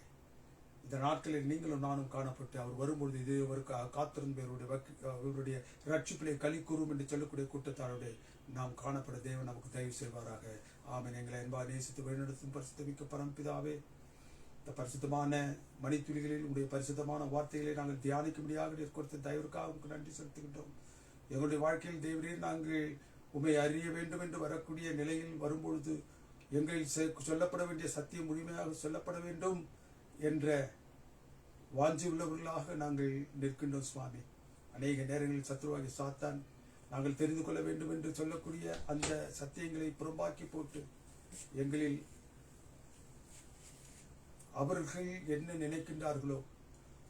இந்த நாட்களில் நீங்களும் நானும் காணப்பட்டு அவர் வரும்பொழுது இது ஒரு காத்திருந்தவருடைய ரட்சிப்பிலே களி கூறும் என்று சொல்லக்கூடிய கூட்டத்தாருடைய நாம் காணப்பட தேவன் நமக்கு தயவு செய்வாராக. ஆமென். எங்களை என்பார் நேசித்து வழிநடத்தும் பரிசுத்தமிக்க பரம்பிதாவே, இந்த பரிசுத்தமான மணித்துளிகளில் உடைய பரிசுத்தமான வார்த்தைகளை நாங்கள் தியானிக்கும்படியாக கொடுத்த தயவுக்காக உங்களுக்கு நன்றி செலுத்துகின்றோம். எங்களுடைய வாழ்க்கையில் தேவரே நாங்கள் உம்மை அறிய வேண்டும் என்று வரக்கூடிய நிலையில் வரும்பொழுது எங்களில் சொல்லப்பட வேண்டிய சத்தியம் முழுமையாக சொல்லப்பட வேண்டும் என்ற வாஞ்சி உள்ளவர்களாக நாங்கள் நிற்கின்றோம் சுவாமி. அநேக நேரங்களில் சத்ருவாகி சாத்தான் நாங்கள் தெரிந்து கொள்ள வேண்டும் என்று சொல்லக்கூடிய அந்த சத்தியங்களை புறம்பாக்கி போட்டு எங்களில் அவர்கள் என்ன நினைக்கின்றார்களோ,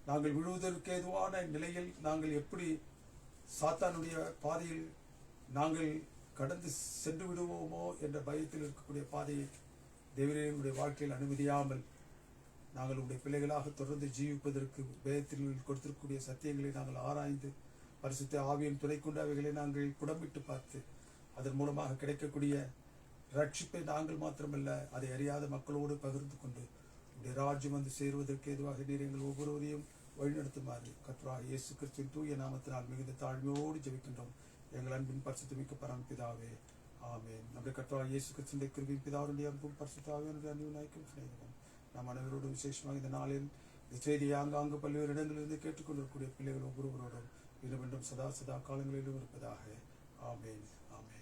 நாங்கள் விழுவதற்கு ஏதுவான நிலையில் நாங்கள் எப்படி சாத்தானுடைய பாதையில் நாங்கள் கடந்து சென்று விடுவோமோ என்ற பயத்தில் இருக்கக்கூடிய பாதையை தேவனுடைய வாழ்க்கையில் அனுமதியாமல் நாங்கள் உடைய பிள்ளைகளாக தொடர்ந்து ஜீவிப்பதற்கு வேதத்தில் கொடுத்திருக்கக்கூடிய சத்தியங்களை நாங்கள் ஆராய்ந்து பரிசுத்த ஆவியின் துணை கொண்டு அவைகளை நாங்கள் புடமிட்டு பார்த்து அதன் மூலமாக கிடைக்கக்கூடிய ரட்சிப்பை நாங்கள் மாத்திரமல்ல அதை அறியாத மக்களோடு பகிர்ந்து கொண்டு உடைய ராஜ்யம் வந்து சேருவதற்கு ஏதுவாக நீர் எங்கள் ஒவ்வொருவரையும் வழிநடத்துமாறு கர்த்தராகிய இயேசு கிறிஸ்துவின் தூய நாமத்தினால் மிகுந்த தாழ்மையோடு ஜெபிக்கின்றோம் எங்கள் அன்பின் பரிசுத்தமிக்க பரமபிதாவே. ஆமென். நம்முடைய கர்த்தராகிய இயேசு கிறிஸ்துவின் கிருபையும் பிதாவுடைய அன்பும் பரிசுத்தாவியானவருடைய அன்பும் நாய்க்கும் சிநேகமும் நாம் அனைவரோடும் விசேஷமாக இந்த நாளில் இந்த செய்தியை ஆங்காங்கு பல்வேறு இடங்களிலிருந்து கேட்டுக்கொண்டிருக்கக்கூடிய பிள்ளைகள் ஒவ்வொருவரோடும் இன்னும் சதா சதா காலங்களிலும் இருப்பதாக. ஆமென். ஆமென்.